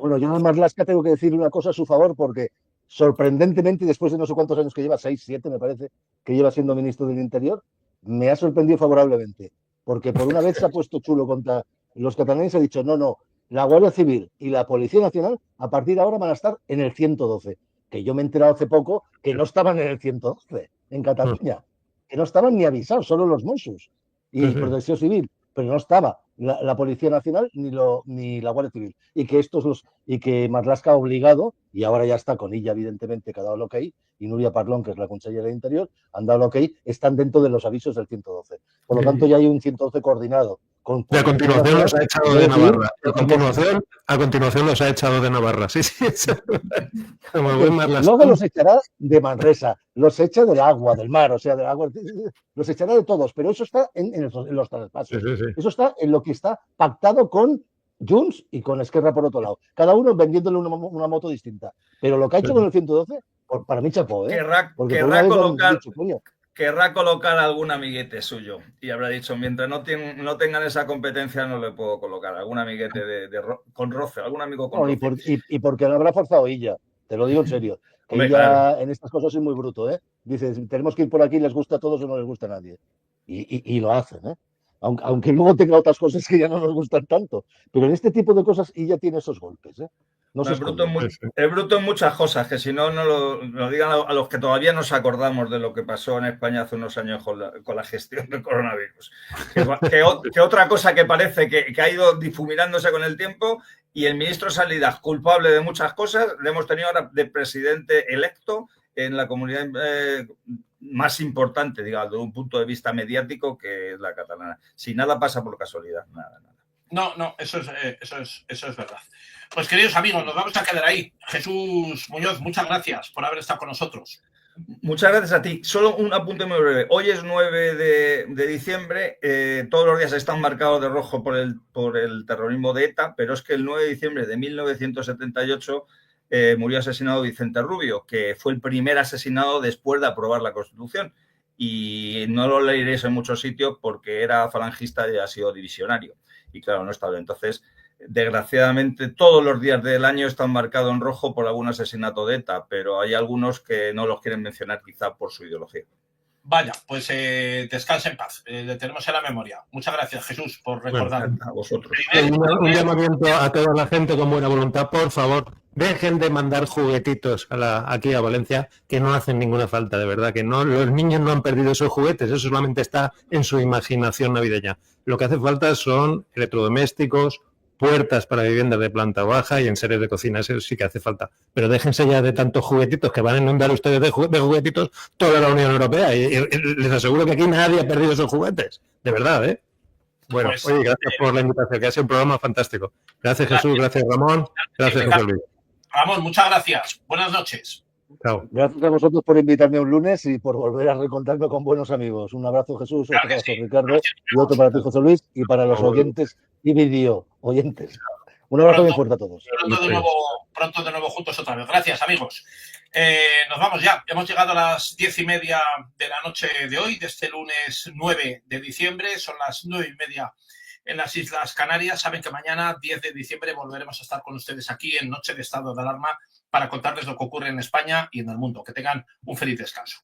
Bueno, yo en Marlaska tengo que decir una cosa a su favor, porque sorprendentemente, después de no sé cuántos años que lleva, 6, 7 me parece, que lleva siendo ministro del Interior, me ha sorprendido favorablemente. Porque por una vez se ha puesto chulo contra los catalanes y ha dicho, no, la Guardia Civil y la Policía Nacional a partir de ahora van a estar en el 112, que yo me he enterado hace poco que no estaban en el 112 en Cataluña, que no estaban ni avisados, solo los Mossos y Protección Civil, pero no estaba la Policía Nacional ni la Guardia Civil, y que Marlaska ha obligado, y ahora ya está con ella evidentemente que ha dado el ok, y Núria Parlon, que es la consellera de Interior, han dado el ok, están dentro de los avisos del 112. Por lo tanto ya hay un 112 coordinado. Y a continuación los ha echado de Navarra. A continuación los ha echado de Navarra. Sí. Luego los echará de Manresa, los echa del agua, del mar, o sea, del agua, los echará de todos, pero eso está en los traspasos. Sí. Eso está en lo que está pactado con Junts y con Esquerra por otro lado. Cada uno vendiéndole una moto distinta. Pero lo que ha hecho con el 112, para mí chapó, Querrá colocar algún amiguete suyo y habrá dicho, mientras no tengan esa competencia no le puedo colocar algún amiguete con roce, algún amigo con roce. Y porque lo habrá forzado ella, te lo digo en serio. Que ella claro, en estas cosas es muy bruto, ¿eh? Dice, tenemos que ir por aquí, les gusta a todos o no les gusta a nadie. Y lo hacen, ¿eh? Aunque luego tenga otras cosas que ya no nos gustan tanto. Pero en este tipo de cosas ella tiene esos golpes, ¿eh? Es bruto en muchas cosas, que si no lo digan a los que todavía nos acordamos de lo que pasó en España hace unos años con la gestión del coronavirus. Que otra cosa que parece que ha ido difuminándose con el tiempo, y el ministro Salinas, culpable de muchas cosas, le hemos tenido ahora de presidente electo en la comunidad más importante, digamos, desde un punto de vista mediático, que es la catalana. Si nada pasa por casualidad, nada. No, eso es verdad. Pues queridos amigos, nos vamos a quedar ahí. Jesús Muñoz, muchas gracias por haber estado con nosotros. Muchas gracias a ti. Solo un apunte muy breve. Hoy es 9 de diciembre, todos los días están marcados de rojo por el terrorismo de ETA, pero es que el 9 de diciembre de 1978 murió asesinado Vicente Rubio, que fue el primer asesinado después de aprobar la Constitución. Y no lo leeréis en muchos sitios porque era falangista y ha sido divisionario. Y claro, no estable. Entonces, desgraciadamente, todos los días del año están marcados en rojo por algún asesinato de ETA, pero hay algunos que no los quieren mencionar quizá por su ideología. Vaya, pues descanse en paz. Le tenemos en la memoria. Muchas gracias, Jesús, por recordar. Bueno, a vosotros. Un llamamiento a toda la gente con buena voluntad, por favor, dejen de mandar juguetitos aquí a Valencia, que no hacen ninguna falta, de verdad, que no, los niños no han perdido esos juguetes, eso solamente está en su imaginación navideña. Lo que hace falta son electrodomésticos, puertas para viviendas de planta baja y enseres de cocina, eso sí que hace falta. Pero déjense ya de tantos juguetitos que van a inundar ustedes de juguetitos toda la Unión Europea y les aseguro que aquí nadie ha perdido esos juguetes, de verdad, ¿eh? Bueno, pues, oye, gracias por la invitación, que ha sido un programa fantástico. Gracias Jesús, gracias Ramón, gracias José Luis. Ramón, muchas gracias. Buenas noches. Chao. Gracias a vosotros por invitarme un lunes y por volver a reencontrarme con buenos amigos. Un abrazo, Jesús, otro abrazo, Ricardo, y otro para ti, José Luis, y para los oyentes y video oyentes. Un abrazo bien fuerte a todos. Pronto de nuevo juntos otra vez. Gracias, amigos. Nos vamos ya. Hemos llegado a las 10:30 de la noche de hoy, de este lunes 9 de diciembre. Son las 9:30 en las Islas Canarias. Saben que mañana, 10 de diciembre, volveremos a estar con ustedes aquí en Noche de Estado de Alarma para contarles lo que ocurre en España y en el mundo. Que tengan un feliz descanso.